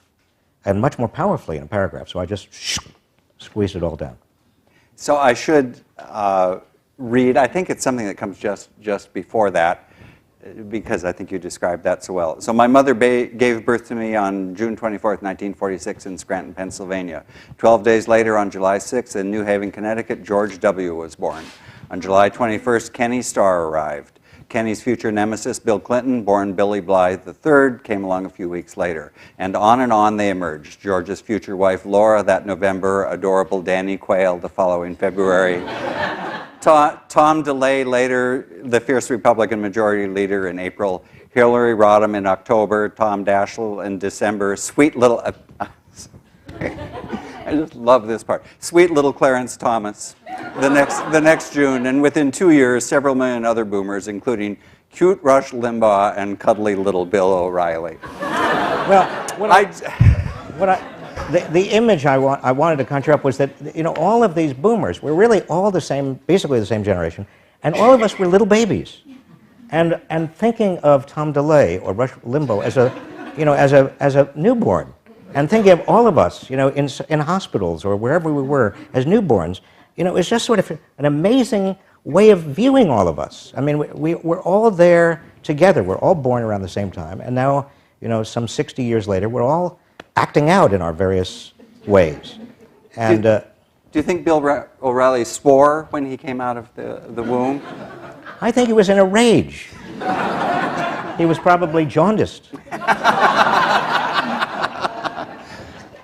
and much more powerfully in a paragraph. So I just squeezed it all down. So I should read, I think it's something that comes just before that, because I think you described that so well. So my mother gave birth to me on June 24th, 1946 in Scranton, Pennsylvania. 12 days later, on July 6th in New Haven, Connecticut, George W. was born. On July 21st, Kenny Starr arrived. Kenny's future nemesis, Bill Clinton, born Billy Blythe III, came along a few weeks later. And on they emerged. George's future wife, Laura, that November, adorable Danny Quayle the following February. Tom DeLay later, the fierce Republican majority leader in April. Hillary Rodham in October. Tom Daschle in December. Sweet little... I just love this part. Sweet little Clarence Thomas the next June, and within 2 years, several million other boomers, including cute Rush Limbaugh and cuddly little Bill O'Reilly. Well, the image I wanted to conjure up was that, all of these boomers were really all the same, basically the same generation, and all of us were little babies. And thinking of Tom DeLay or Rush Limbaugh as a newborn, and thinking of all of us, in hospitals or wherever we were as newborns, it's just sort of an amazing way of viewing all of us. I mean, we're all there together. We're all born around the same time, and now, some 60 years later, we're all acting out in our various ways. And do you think Bill O'Reilly swore when he came out of the womb? I think he was in a rage. He was probably jaundiced.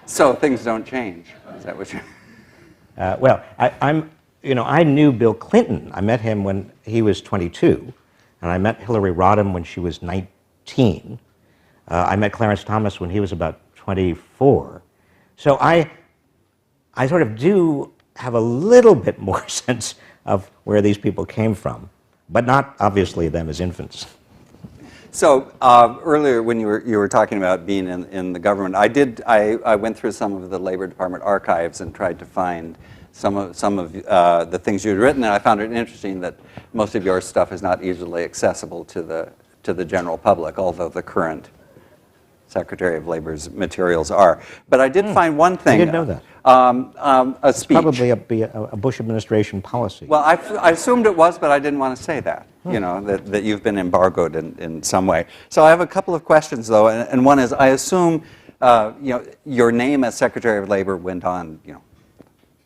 So things don't change. Is that what you're... Well, I knew Bill Clinton. I met him when he was 22, and I met Hillary Rodham when she was 19. I met Clarence Thomas when he was about 24. So I sort of do have a little bit more sense of where these people came from, but not obviously them as infants. So earlier, when you were talking about being in the government, I went through some of the Labor Department archives and tried to find some of the things you had written, and I found it interesting that most of your stuff is not easily accessible to the general public, although the current Secretary of Labor's materials are. But I did find one thing. I didn't know that. A speech. Probably a Bush administration policy. Well, I assumed it was, but I didn't want to say that. That you've been embargoed in some way. So I have a couple of questions, though, and one is, I assume your name as Secretary of Labor went on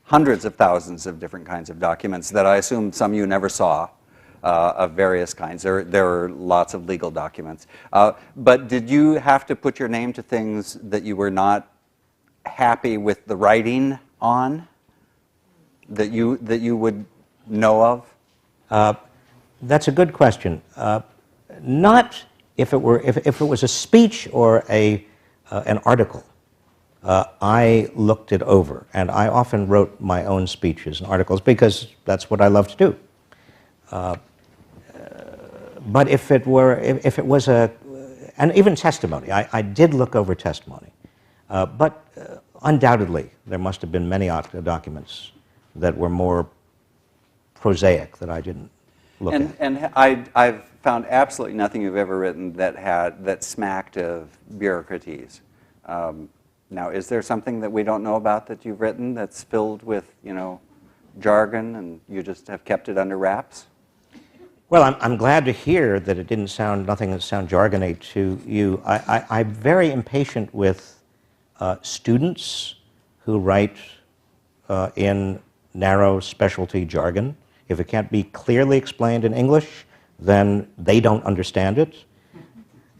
hundreds of thousands of different kinds of documents that I assume some you never saw. Of various kinds. There are lots of legal documents. But did you have to put your name to things that you were not happy with the writing on that you would know of? That's a good question. Not if it was a speech or an article. I looked it over, and I often wrote my own speeches and articles because that's what I love to do. But if it was and even testimony, I did look over testimony. But undoubtedly, there must have been many documents that were more prosaic that I didn't look at. And I've found absolutely nothing you've ever written that smacked of bureaucraties. Now, is there something that we don't know about that you've written that's filled with, jargon, and you just have kept it under wraps? Well, I'm glad to hear that it didn't sound nothing that sound jargony to you. I'm very impatient with students who write in narrow specialty jargon. If it can't be clearly explained in English, then they don't understand it.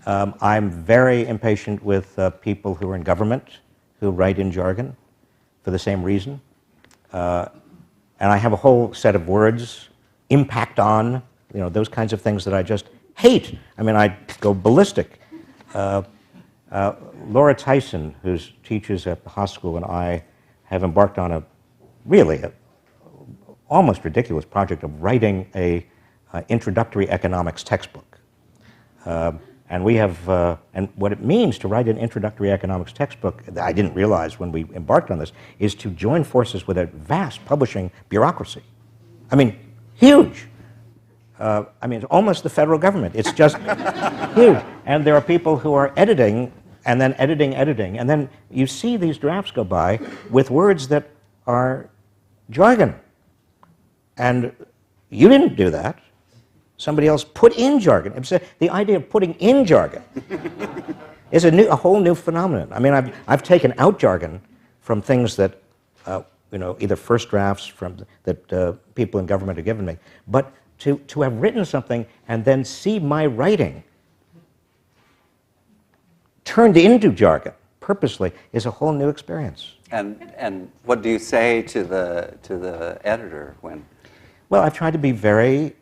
I'm very impatient with people who are in government who write in jargon for the same reason. And I have a whole set of words, impact on, those kinds of things that I just hate. I mean, I go ballistic. Laura Tyson, who teaches at the hospital, and I have embarked on a almost ridiculous project of writing a introductory economics textbook. And we have, and what it means to write an introductory economics textbook, that I didn't realize when we embarked on this, is to join forces with a vast publishing bureaucracy. I mean, huge. It's almost the federal government. It's just huge. And there are people who are editing, and then editing, and then you see these drafts go by with words that are jargon. And you didn't do that. Somebody else put in jargon. The idea of putting in jargon is a whole new phenomenon. I mean, I've taken out jargon from things that, either first drafts that people in government have given me. But to have written something and then see my writing turned into jargon purposely is a whole new experience. And what do you say to the editor when? Well, I've tried to be very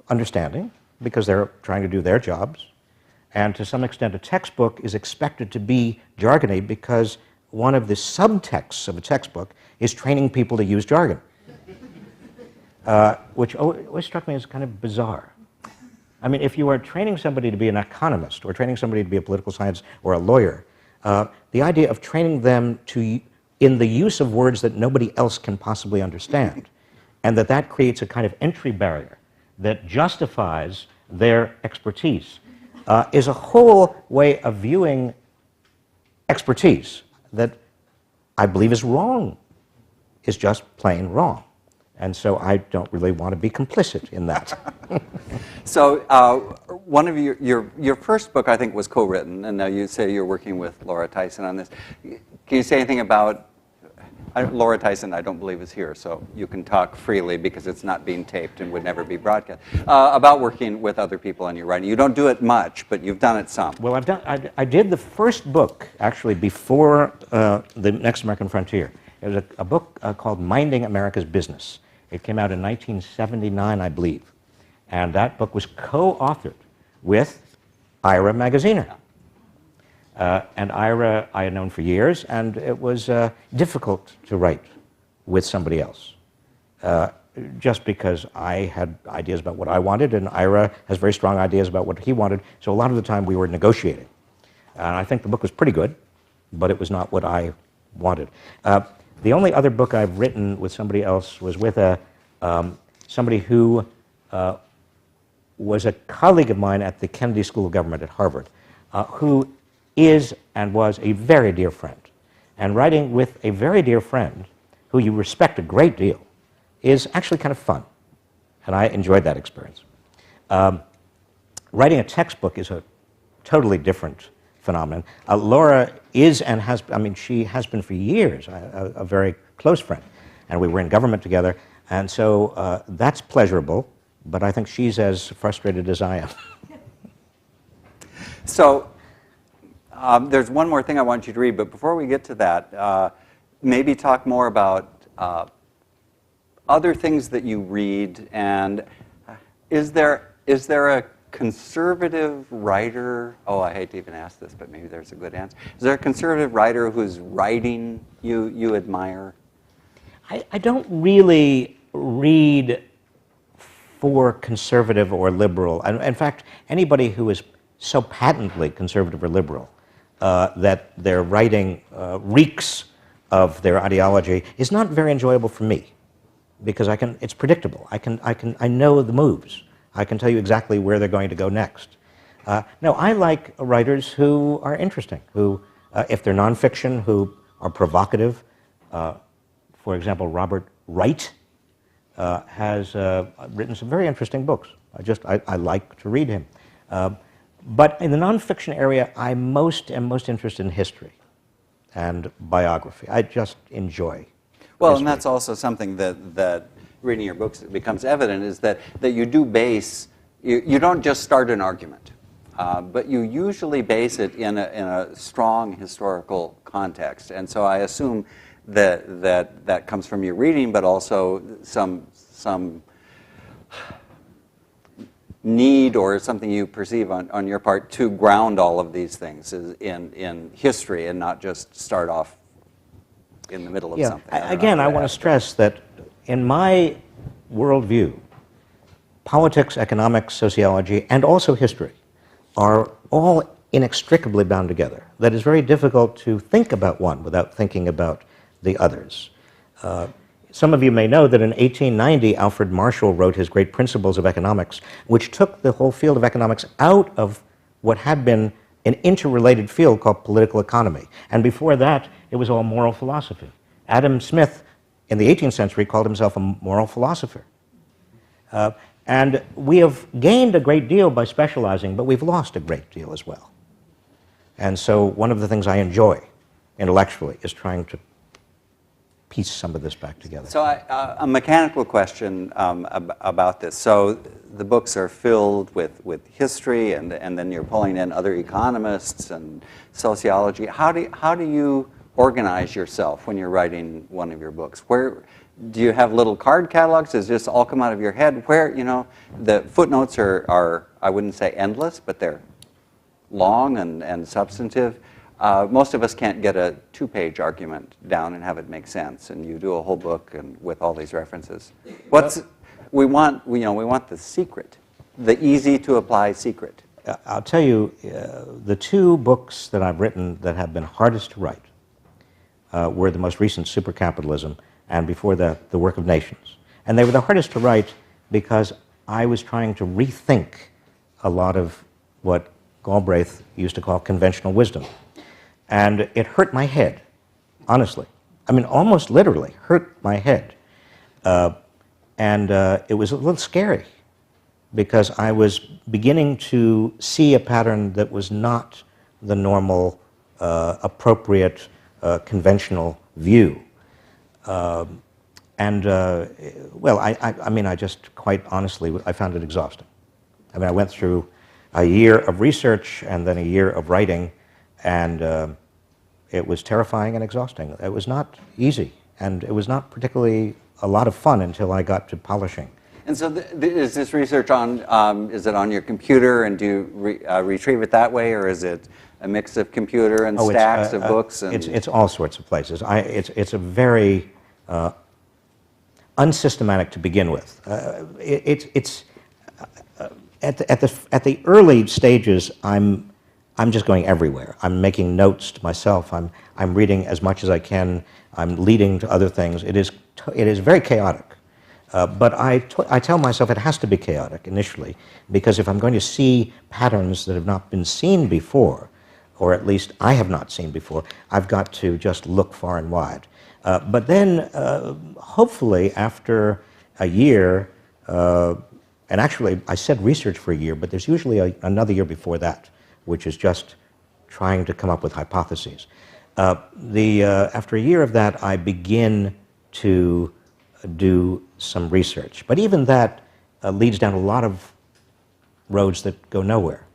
understanding because they're trying to do their jobs. And to some extent, a textbook is expected to be jargony because one of the subtexts of a textbook is training people to use jargon, which always struck me as kind of bizarre. I mean, if you are training somebody to be an economist or training somebody to be a political science or a lawyer, the idea of training them in the use of words that nobody else can possibly understand, and that creates a kind of entry barrier that justifies their expertise, is a whole way of viewing expertise that I believe is wrong, is just plain wrong. And so I don't really want to be complicit in that. So one of your first book, I think, was co-written, and now you say you're working with Laura Tyson on this. Can you say anything about Laura Tyson? I don't believe is here, so you can talk freely because it's not being taped and would never be broadcast. About working with other people on your writing. You don't do it much, but you've done it some. Well, I did the first book actually before The Next American Frontier. It was a book called Minding America's Business. It came out in 1979, I believe. And that book was co-authored with Ira Magaziner. And Ira I had known for years, and it was difficult to write with somebody else. Just because I had ideas about what I wanted, and Ira has very strong ideas about what he wanted, so a lot of the time we were negotiating. And I think the book was pretty good, but it was not what I wanted. The only other book I've written with somebody else was with somebody who was a colleague of mine at the Kennedy School of Government at Harvard, who is and was a very dear friend. And writing with a very dear friend, who you respect a great deal, is actually kind of fun. And I enjoyed that experience. Writing a textbook is a totally different phenomenon. Laura is and has, she has been for years a very close friend. And we were in government together. And so that's pleasurable, but I think she's as frustrated as I am. So there's one more thing I want you to read, but before we get to that, maybe talk more about other things that you read, and is there a conservative writer, oh, I hate to even ask this, but maybe there's a good answer. Is there a conservative writer whose writing you admire? I don't really read for conservative or liberal. In fact, anybody who is so patently conservative or liberal that their writing reeks of their ideology is not very enjoyable for me, because it's predictable. I know the moves. I can tell you exactly where they're going to go next. No, I like writers who are interesting, who, if they're nonfiction, who are provocative. For example, Robert Reich has written some very interesting books. I like to read him. But in the nonfiction area, I am most interested in history and biography. I just enjoy Well, history. and that's also something that reading your books becomes evident, is that you do base, you don't just start an argument, but you usually base it in a strong historical context. And so I assume that comes from your reading, but also some need or something you perceive on your part to ground all of these things in history and not just start off in the middle of something. Again, I want to stress that in my worldview, politics, economics, sociology, and also history are all inextricably bound together. That it's very difficult to think about one without thinking about the others. Some of you may know that in 1890, Alfred Marshall wrote his great Principles of Economics, which took the whole field of economics out of what had been an interrelated field called political economy. And before that, it was all moral philosophy. Adam Smith, in the 18th century, called himself a moral philosopher. And we have gained a great deal by specializing, but we've lost a great deal as well. And so one of the things I enjoy intellectually is trying to piece some of this back together. So a mechanical question about this. So the books are filled with history, and then you're pulling in other economists and sociology. How do you organize yourself when you're writing one of your books? Where do you have little card catalogs? Does this all come out of your head? Where, the footnotes are I wouldn't say endless, but they're long and substantive. Most of us can't get a 2-page argument down and have it make sense, and you do a whole book and with all these references. We want the secret, the easy to apply secret. I'll tell you, the 2 books that I've written that have been hardest to write were the most recent, Supercapitalism, and before that, The Work of Nations. And they were the hardest to write because I was trying to rethink a lot of what Galbraith used to call conventional wisdom. And it hurt my head, honestly. I mean, almost literally hurt my head. And it was a little scary because I was beginning to see a pattern that was not the normal, appropriate, conventional view. Well, I mean, I just quite honestly, I found it exhausting. I mean, I went through a year of research and then a year of writing, and it was terrifying and exhausting. It was not easy, and it was not particularly a lot of fun until I got to polishing. And so is this research is it on your computer, and do you retrieve it that way, or is it a mix of computer and stacks of books? And it's all sorts of places. It's a very unsystematic to begin with. It's at the early stages, I'm just going everywhere. I'm making notes to myself. I'm reading as much as I can. I'm leading to other things. It is very chaotic. But I tell myself it has to be chaotic initially, because if I'm going to see patterns that have not been seen before, or at least I have not seen before, I've got to just look far and wide. But then, hopefully, after a year, and actually I said research for a year, but there's usually another year before that, which is just trying to come up with hypotheses. After a year of that, I begin to do some research. But even that leads down a lot of roads that go nowhere.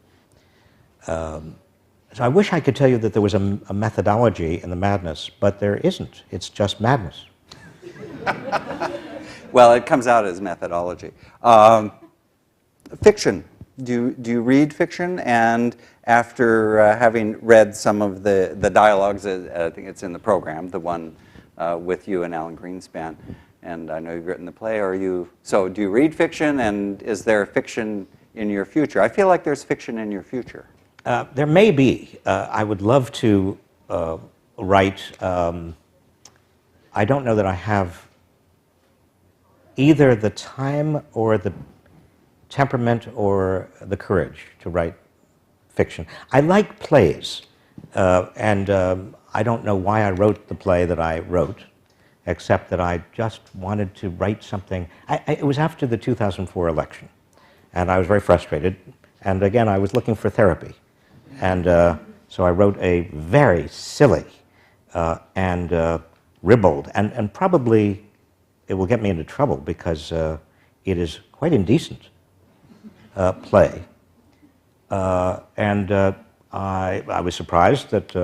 So I wish I could tell you that there was a methodology in the madness, but there isn't. It's just madness. Well, it comes out as methodology. Fiction. Do you read fiction? And after having read some of the dialogues, I think it's in the program, the one with you and Alan Greenspan, and I know you've written the play. So do you read fiction, and is there fiction in your future? I feel like there's fiction in your future. There may be. I would love to write. I don't know that I have either the time or the temperament or the courage to write fiction. I like plays, and I don't know why I wrote the play that I wrote, except that I just wanted to write something. It was after the 2004 election, and I was very frustrated, and again, I was looking for therapy. And so I wrote a very silly and ribald, and probably it will get me into trouble because it is quite indecent play. And I was surprised that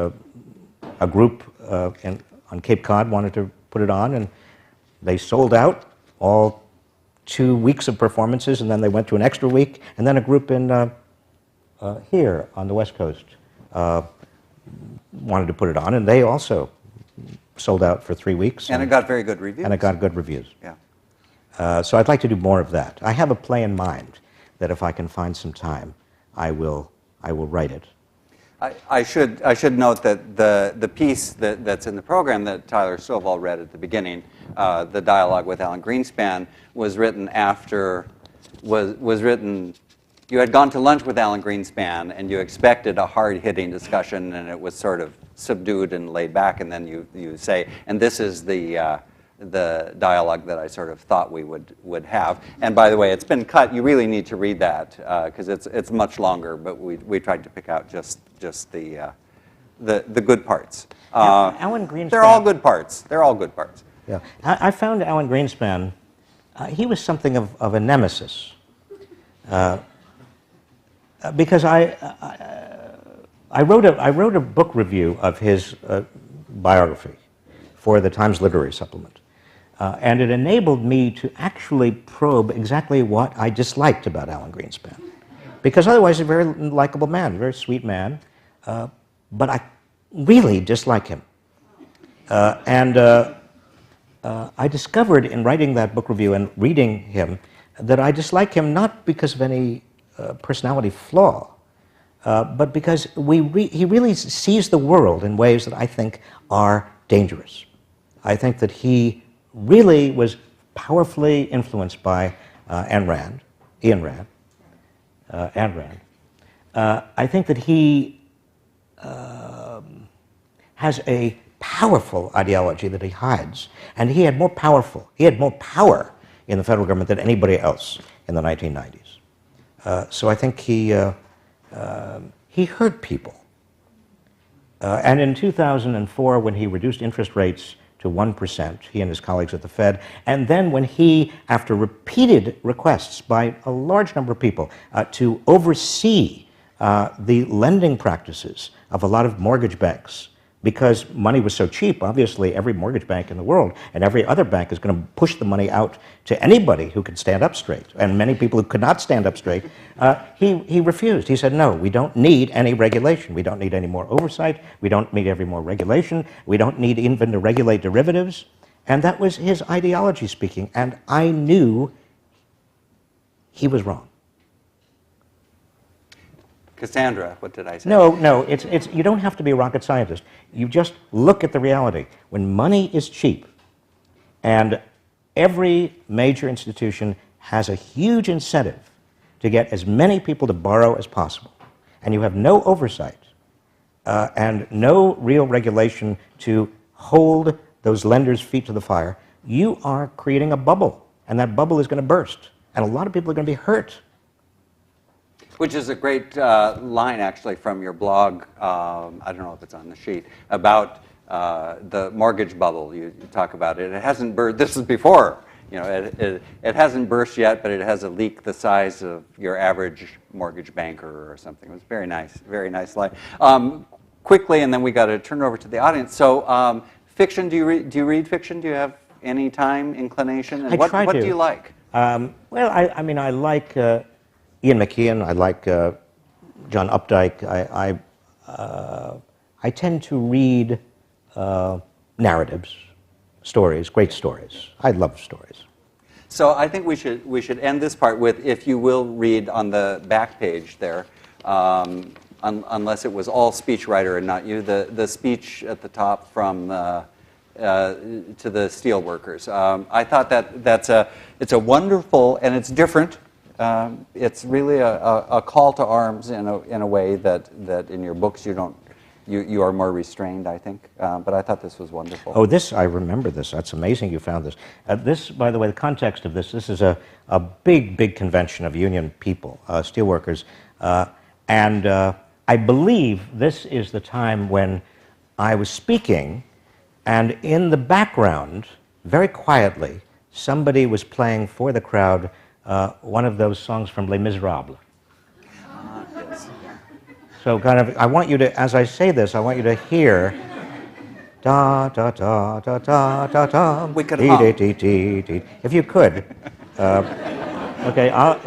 a group on Cape Cod wanted to put it on, and they sold out all 2 weeks of performances, and then they went to an extra week, and then a group in here on the West Coast wanted to put it on, and they also sold out for 3 weeks. And it got very good reviews. And it got good reviews. Yeah. So I'd like to do more of that. I have a play in mind that if I can find some time, I will write it. I should note that the piece that's in the program that Tyler Stovall read at the beginning, the dialogue with Alan Greenspan, was written after was written. You had gone to lunch with Alan Greenspan, and you expected a hard-hitting discussion, and it was sort of subdued and laid back, and then you say, and this is the dialogue that I sort of thought we would have. And by the way, it's been cut. You really need to read that because it's much longer, but we tried to pick out just the good parts. Alan Greenspan. They're all good parts. They're all good parts. Yeah, I found Alan Greenspan. He was something of a nemesis. Because I wrote a book review of his biography for the Times Literary Supplement, and it enabled me to actually probe exactly what I disliked about Alan Greenspan, because otherwise he's a very likable man, a very sweet man, but I really dislike him, and I discovered in writing that book review and reading him that I dislike him not because of any personality flaw, but because he really sees the world in ways that I think are dangerous. I think that he really was powerfully influenced by Ayn Rand. I think that he has a powerful ideology that he hides, and he had more power in the federal government than anybody else in the 1990s. So I think he hurt people. And in 2004, when he reduced interest rates to 1%, he and his colleagues at the Fed, and then when he, after repeated requests by a large number of people to oversee the lending practices of a lot of mortgage banks, because money was so cheap, obviously every mortgage bank in the world and every other bank is going to push the money out to anybody who could stand up straight. And many people who could not stand up straight, he refused. He said, no, we don't need any regulation. We don't need any more oversight. We don't need any more regulation. We don't need even to regulate derivatives. And that was his ideology speaking. And I knew he was wrong. Cassandra, what did I say? No, it's you don't have to be a rocket scientist. You just look at the reality. When money is cheap, and every major institution has a huge incentive to get as many people to borrow as possible, and you have no oversight and no real regulation to hold those lenders' feet to the fire, you are creating a bubble, and that bubble is going to burst, and a lot of people are going to be hurt. Which is a great line, actually, from your blog, I don't know if it's on the sheet, about the mortgage bubble. You talk about it. It hasn't burst. This is before it hasn't burst yet, but it has a leak the size of your average mortgage banker or something. It was very nice line. Quickly, and then we got to turn it over to the audience. So, fiction. Do you read fiction? Do you have any time inclination? And what do you like? Well, I mean, I like Ian McKeon. I like John Updike. I tend to read narratives, stories, great stories. I love stories. So I think we should end this part with, if you will read on the back page there, unless it was all speechwriter and not you, the speech at the top from to the steel workers. I thought it's a wonderful, and it's different. It's really a call to arms in a way that in your books you are more restrained, I think. But I thought this was wonderful. Oh, I remember this. That's amazing you found this. This, by the way, the context of this is a big convention of union people, steelworkers. And I believe this is the time when I was speaking, and in the background, very quietly, somebody was playing for the crowd one of those songs from Les Miserables. Yes. So kind of, I want you to, as I say this, I want you to hear da da da da da da da. We could hum. If you could. Okay, I'll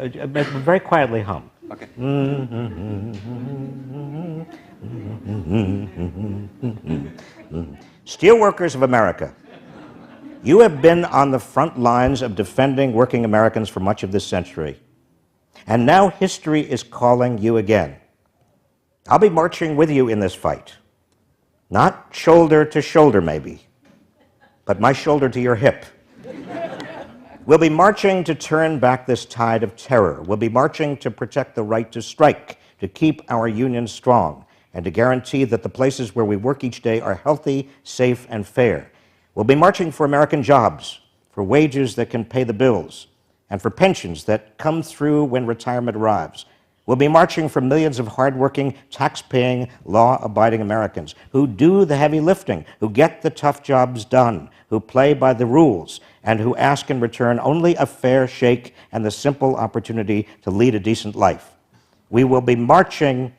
very quietly hum. Okay. Steelworkers of America, you have been on the front lines of defending working Americans for much of this century. And now history is calling you again. I'll be marching with you in this fight. Not shoulder to shoulder, maybe, but my shoulder to your hip. We'll be marching to turn back this tide of terror. We'll be marching to protect the right to strike, to keep our unions strong, and to guarantee that the places where we work each day are healthy, safe, and fair. We'll be marching for American jobs, for wages that can pay the bills, and for pensions that come through when retirement arrives. We'll be marching for millions of hardworking, tax-paying, law-abiding Americans who do the heavy lifting, who get the tough jobs done, who play by the rules, and who ask in return only a fair shake and the simple opportunity to lead a decent life. We will be marching,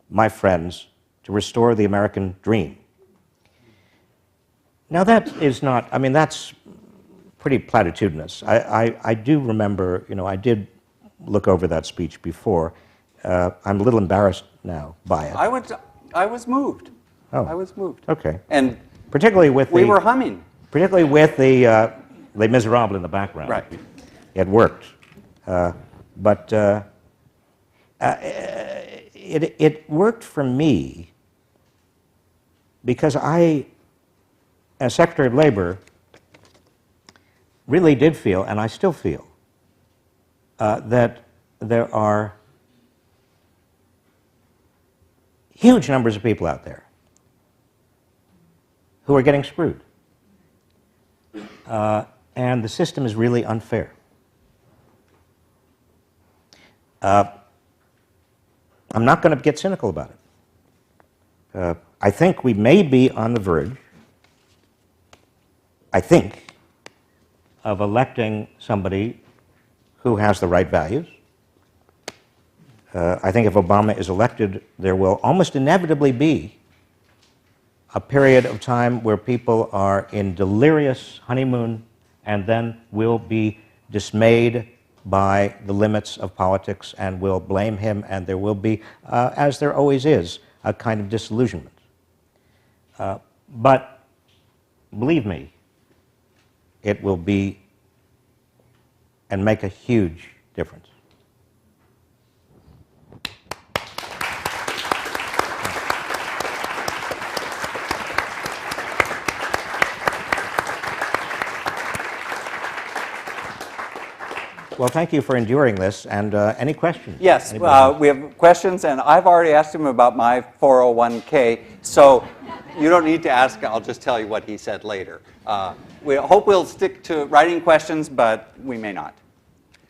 my friends, to restore the American dream. Now that is not, I mean, that's pretty platitudinous. I do remember, I did look over that speech before. I'm a little embarrassed now by it. I was moved. Oh. I was moved. Okay. And particularly with we were humming. Particularly with the Les Miserables in the background. Right. It worked. But it worked for me because I, as Secretary of Labor, really did feel, and I still feel, that there are huge numbers of people out there who are getting screwed. And the system is really unfair. I'm not going to get cynical about it. I think we may be on the verge, of electing somebody who has the right values. I think if Obama is elected, there will almost inevitably be a period of time where people are in delirious honeymoon and then will be dismayed by the limits of politics and will blame him, and there will be, as there always is, a kind of disillusionment. But believe me, it will be and make a huge difference. Well, thank you for enduring this. And any questions? Yes, we have questions, and I've already asked him about my 401k, so you don't need to ask. I'll just tell you what he said later. We hope we'll stick to writing questions, but we may not.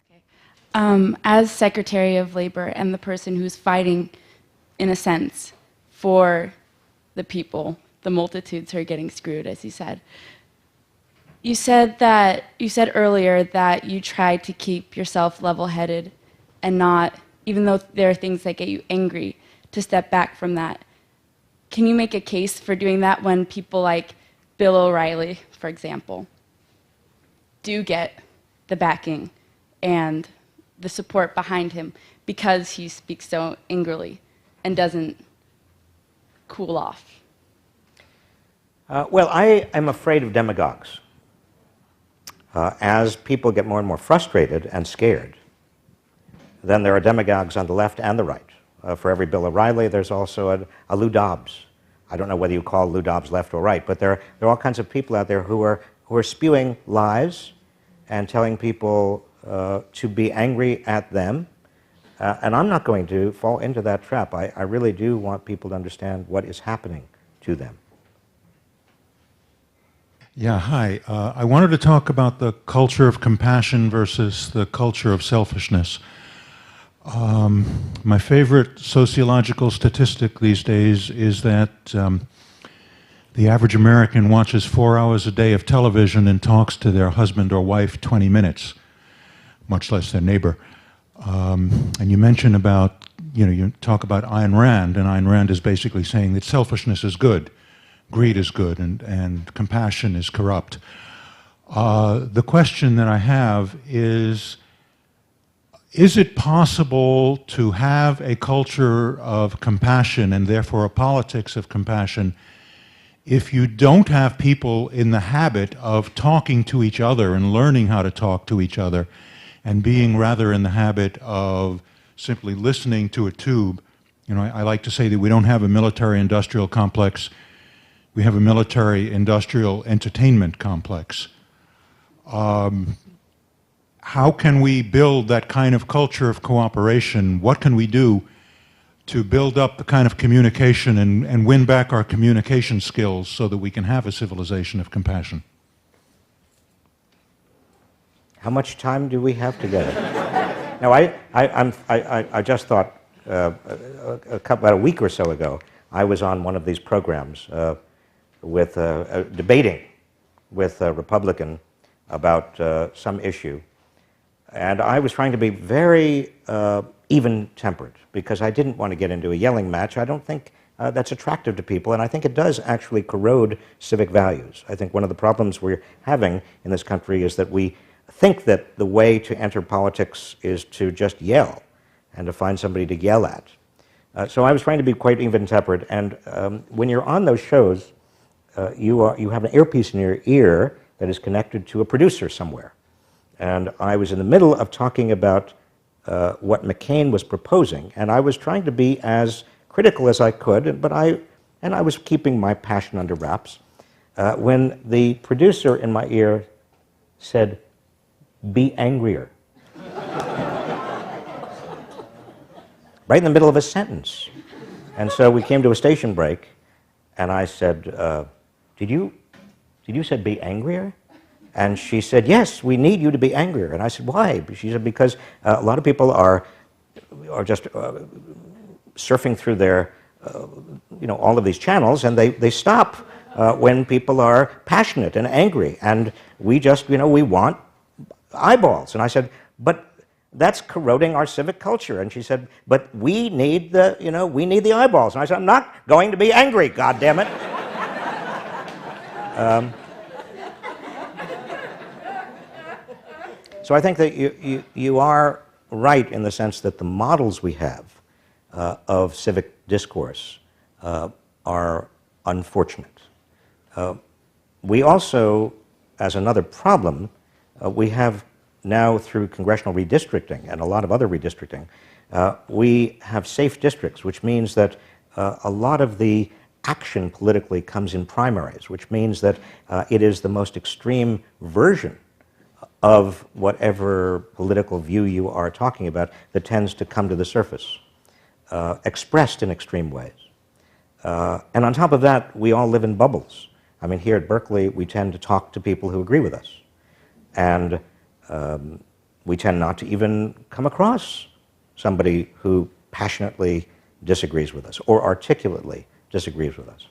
Okay. As Secretary of Labor and the person who's fighting, in a sense, for the people, the multitudes who are getting screwed, as you said, You said earlier that you try to keep yourself level-headed and not, even though there are things that get you angry, to step back from that. Can you make a case for doing that when people like Bill O'Reilly, for example, do get the backing and the support behind him because he speaks so angrily and doesn't cool off? Well, I am afraid of demagogues. As people get more and more frustrated and scared, then there are demagogues on the left and the right. For every Bill O'Reilly, there's also a Lou Dobbs. I don't know whether you call Lou Dobbs left or right, but there are all kinds of people out there who are spewing lies and telling people to be angry at them. And I'm not going to fall into that trap. I really do want people to understand what is happening to them. Yeah, hi. I wanted to talk about the culture of compassion versus the culture of selfishness. My favorite sociological statistic these days is that the average American watches 4 hours a day of television and talks to their husband or wife 20 minutes, much less their neighbor. And you mention about, you talk about Ayn Rand, and Ayn Rand is basically saying that selfishness is good. Greed is good, and compassion is corrupt. The question that I have is it possible to have a culture of compassion and therefore a politics of compassion if you don't have people in the habit of talking to each other and learning how to talk to each other and being rather in the habit of simply listening to a tube? I like to say that we don't have a military-industrial complex. We have a military-industrial entertainment complex. How can we build that kind of culture of cooperation? What can we do to build up the kind of communication and win back our communication skills so that we can have a civilization of compassion? How much time do we have together? Now, I just thought about a week or so ago, I was on one of these programs with debating with a Republican about some issue. And I was trying to be very even-tempered because I didn't want to get into a yelling match. I don't think that's attractive to people, and I think it does actually corrode civic values. I think one of the problems we're having in this country is that we think that the way to enter politics is to just yell and to find somebody to yell at. So I was trying to be quite even-tempered, and when you're on those shows, you have an earpiece in your ear that is connected to a producer somewhere. And I was in the middle of talking about what McCain was proposing, and I was trying to be as critical as I could, but I was keeping my passion under wraps, when the producer in my ear said, "Be angrier." Right in the middle of a sentence. And so we came to a station break, and I said, did you say be angrier? And she said, "Yes, we need you to be angrier." And I said, "Why?" She said, "Because a lot of people are just surfing through their, all of these channels, and they stop when people are passionate and angry. And we just, we want eyeballs." And I said, "But that's corroding our civic culture." And she said, "But we need the eyeballs." And I said, "I'm not going to be angry, goddammit." So I think that you are right in the sense that the models we have of civic discourse are unfortunate. We also, as another problem, we have now through congressional redistricting and a lot of other redistricting, we have safe districts, which means that a lot of the action politically comes in primaries, which means that it is the most extreme version of whatever political view you are talking about that tends to come to the surface, expressed in extreme ways. And on top of that, we all live in bubbles. I mean, here at Berkeley, we tend to talk to people who agree with us. And we tend not to even come across somebody who passionately disagrees with us or articulately disagrees with us.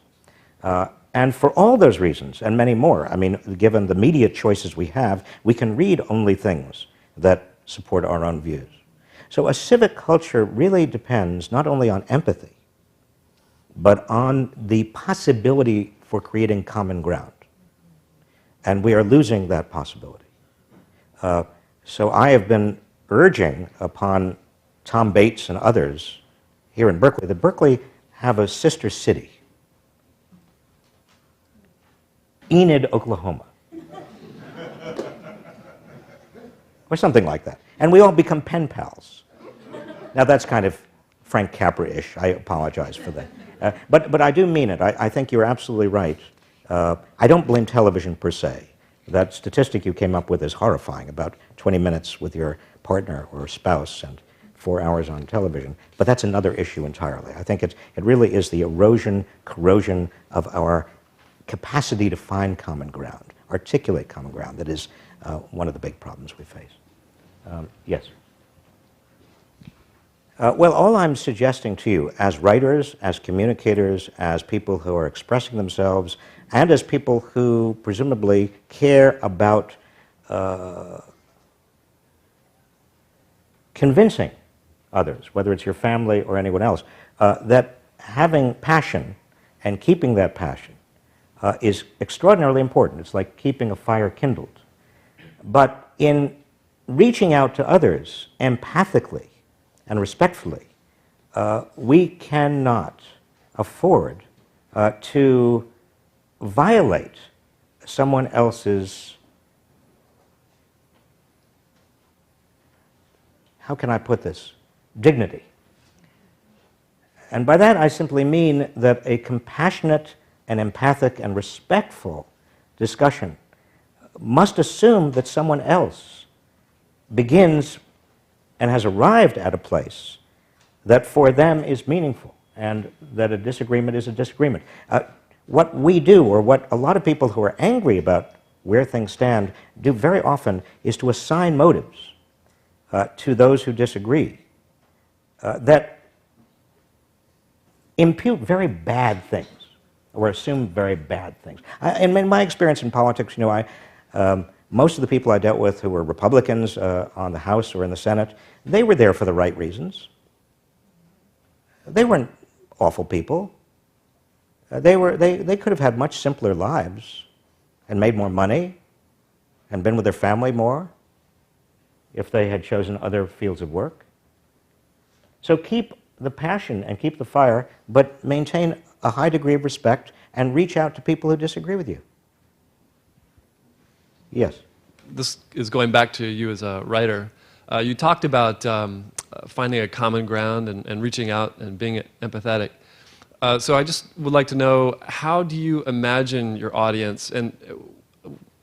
And for all those reasons, and many more, I mean, given the media choices we have, we can read only things that support our own views. So a civic culture really depends not only on empathy, but on the possibility for creating common ground. And we are losing that possibility. So I have been urging upon Tom Bates and others here in Berkeley that Berkeley have a sister city, Enid, Oklahoma, or something like that. And we all become pen pals. Now that's kind of Frank Capra-ish. I apologize for that. But I do mean it. I think you're absolutely right. I don't blame television per se. That statistic you came up with is horrifying, about 20 minutes with your partner or spouse and 4 hours on television. But that's another issue entirely. I think it really is the erosion, corrosion of our capacity to find common ground, articulate common ground, that is one of the big problems we face. Yes? Well, all I'm suggesting to you, as writers, as communicators, as people who are expressing themselves, and as people who presumably care about convincing others, whether it's your family or anyone else, that having passion and keeping that passion is extraordinarily important. It's like keeping a fire kindled. But in reaching out to others empathically and respectfully, we cannot afford to violate someone else's, how can I put this, dignity. And by that I simply mean that a compassionate and empathic and respectful discussion must assume that someone else begins and has arrived at a place that for them is meaningful and that a disagreement is a disagreement. What we do, or what a lot of people who are angry about where things stand do very often, is to assign motives to those who disagree that impute very bad things or assume very bad things. In my experience in politics, most of the people I dealt with who were Republicans on the House or in the Senate, they were there for the right reasons. They weren't awful people. They could have had much simpler lives and made more money and been with their family more if they had chosen other fields of work. So keep the passion and keep the fire, but maintain a high degree of respect and reach out to people who disagree with you. Yes? This is going back to you as a writer. You talked about finding a common ground and reaching out and being empathetic. So I just would like to know, how do you imagine your audience, and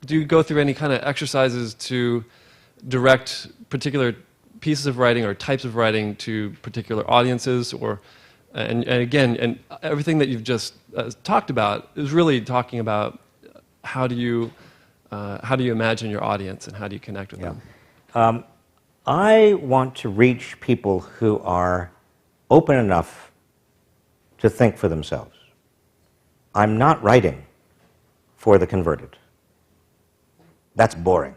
do you go through any kind of exercises to direct particular pieces of writing or types of writing to particular audiences, or and again, everything that you've just talked about is really talking about how do you imagine your audience and how do you connect with them? I want to reach people who are open enough to think for themselves. I'm not writing for the converted. That's boring.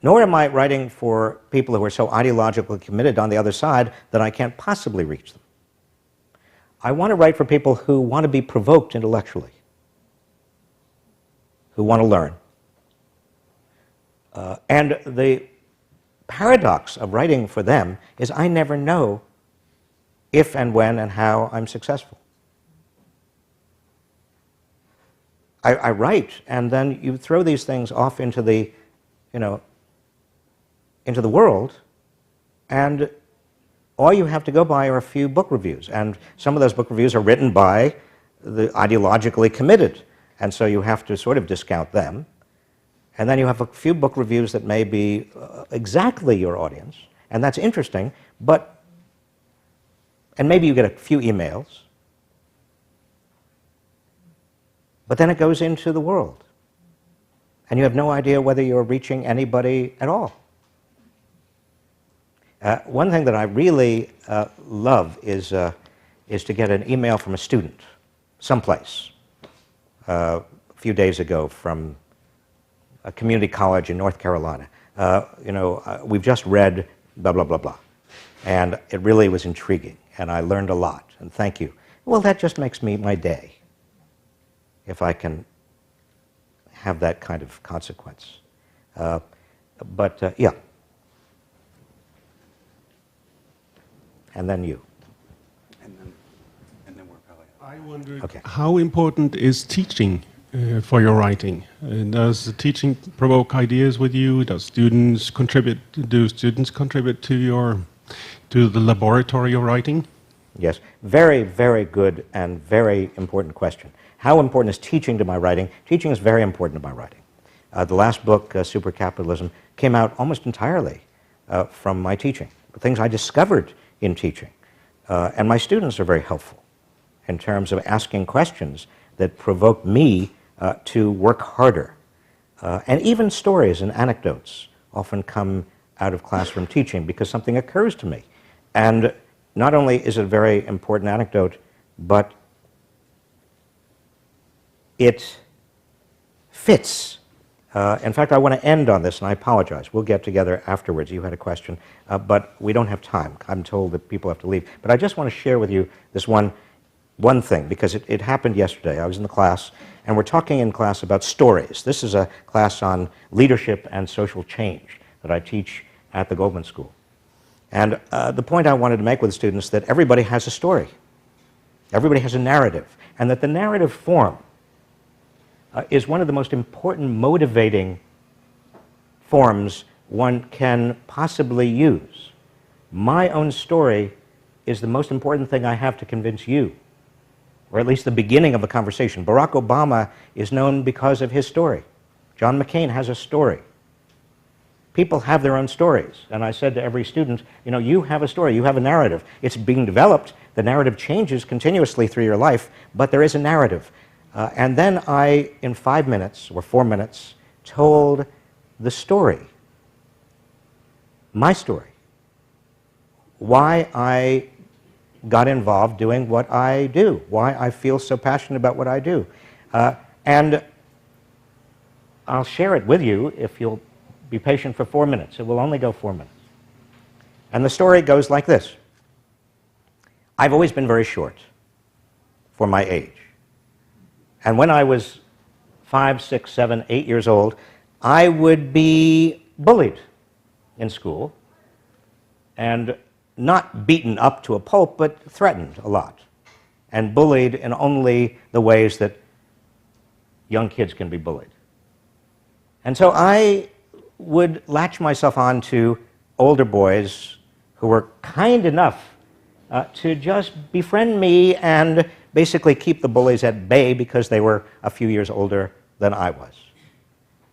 Nor am I writing for people who are so ideologically committed on the other side that I can't possibly reach them. I want to write for people who want to be provoked intellectually, who want to learn. And the paradox of writing for them is I never know if and when and how I'm successful. I write, and then you throw these things off into the, into the world, and all you have to go by are a few book reviews. And some of those book reviews are written by the ideologically committed, and so you have to sort of discount them. And then you have a few book reviews that may be exactly your audience, and that's interesting, and maybe you get a few emails, but then it goes into the world, and you have no idea whether you're reaching anybody at all. One thing that I really love is to get an email from a student, someplace, a few days ago from a community college in North Carolina. We've just read blah, blah, blah, blah. And it really was intriguing, and I learned a lot, and thank you. Well, that just makes me my day, if I can have that kind of consequence. Yeah. And then you. And then we're probably... I wondered, Okay. how important is teaching for your writing? Does the teaching provoke ideas with you? Do students contribute to the laboratory of writing? Yes, very, very good and very important question. How important is teaching to my writing? Teaching is very important to my writing. The last book, Supercapitalism, came out almost entirely from my teaching, the things I discovered in teaching. And my students are very helpful in terms of asking questions that provoke me to work harder. And even stories and anecdotes often come out of classroom teaching because something occurs to me. And not only is it a very important anecdote, but it fits. In fact, I want to end on this, and I apologize. We'll get together afterwards. You had a question, but we don't have time. I'm told that people have to leave. But I just want to share with you this one thing, because it happened yesterday. I was in the class, and we're talking in class about stories. This is a class on leadership and social change that I teach at the Goldman School. And the point I wanted to make with the students that everybody has a story. Everybody has a narrative. And that the narrative form is one of the most important motivating forms one can possibly use. My own story is the most important thing I have to convince you, or at least the beginning of a conversation. Barack Obama is known because of his story. John McCain has a story. People have their own stories. And I said to every student, you have a story, you have a narrative. It's being developed. The narrative changes continuously through your life, but there is a narrative. And then I, in 5 minutes or 4 minutes, told the story, my story, why I got involved doing what I do, why I feel so passionate about what I do. And I'll share it with you if you'll be patient for 4 minutes. It will only go 4 minutes. And the story goes like this. I've always been very short for my age. And when I was 5, 6, 7, 8 years old, I would be bullied in school, and not beaten up to a pulp, but threatened a lot, and bullied in only the ways that young kids can be bullied. And so I would latch myself on to older boys who were kind enough to just befriend me and basically keep the bullies at bay because they were a few years older than I was.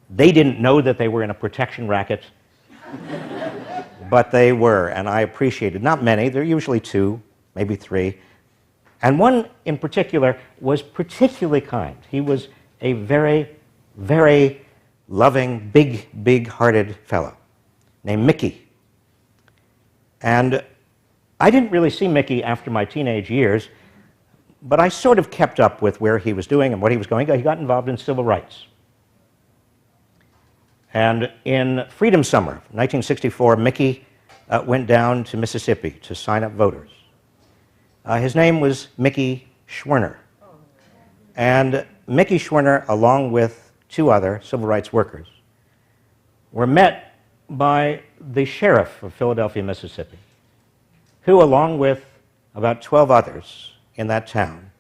They didn't know that they were in a protection racket, but they were, and I appreciated. Not many, there are usually 2, maybe 3. And one in particular was particularly kind. He was a very, very loving, big-hearted fellow named Mickey. And I didn't really see Mickey after my teenage years, but I sort of kept up with where he was doing and what he was going. He got involved in civil rights. And in Freedom Summer, 1964, Mickey went down to Mississippi to sign up voters. His name was Mickey Schwerner. And Mickey Schwerner, along with 2 other civil rights workers, were met by the sheriff of Philadelphia, Mississippi, who, along with about 12 others in that town,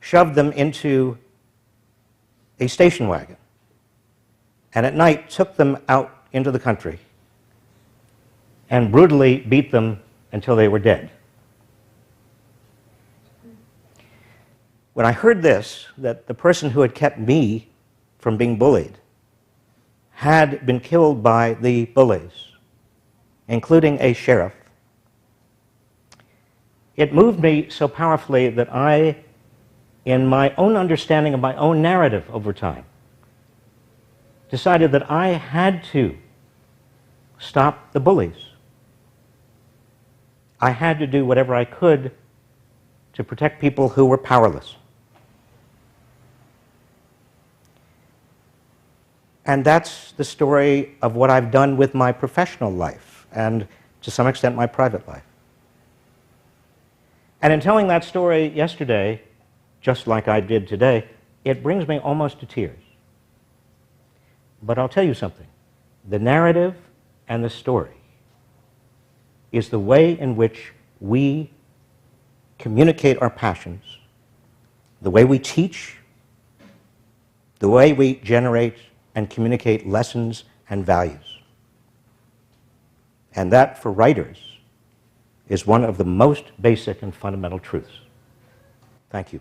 shoved them into a station wagon, and at night took them out into the country and brutally beat them until they were dead. When I heard this, that the person who had kept me from being bullied had been killed by the bullies, including a sheriff, it moved me so powerfully that I, in my own understanding of my own narrative over time, decided that I had to stop the bullies. I had to do whatever I could to protect people who were powerless. And that's the story of what I've done with my professional life and, to some extent, my private life. And in telling that story yesterday, just like I did today, it brings me almost to tears. But I'll tell you something. The narrative and the story is the way in which we communicate our passions, the way we teach, the way we generate and communicate lessons and values. And that, for writers, is one of the most basic and fundamental truths. Thank you.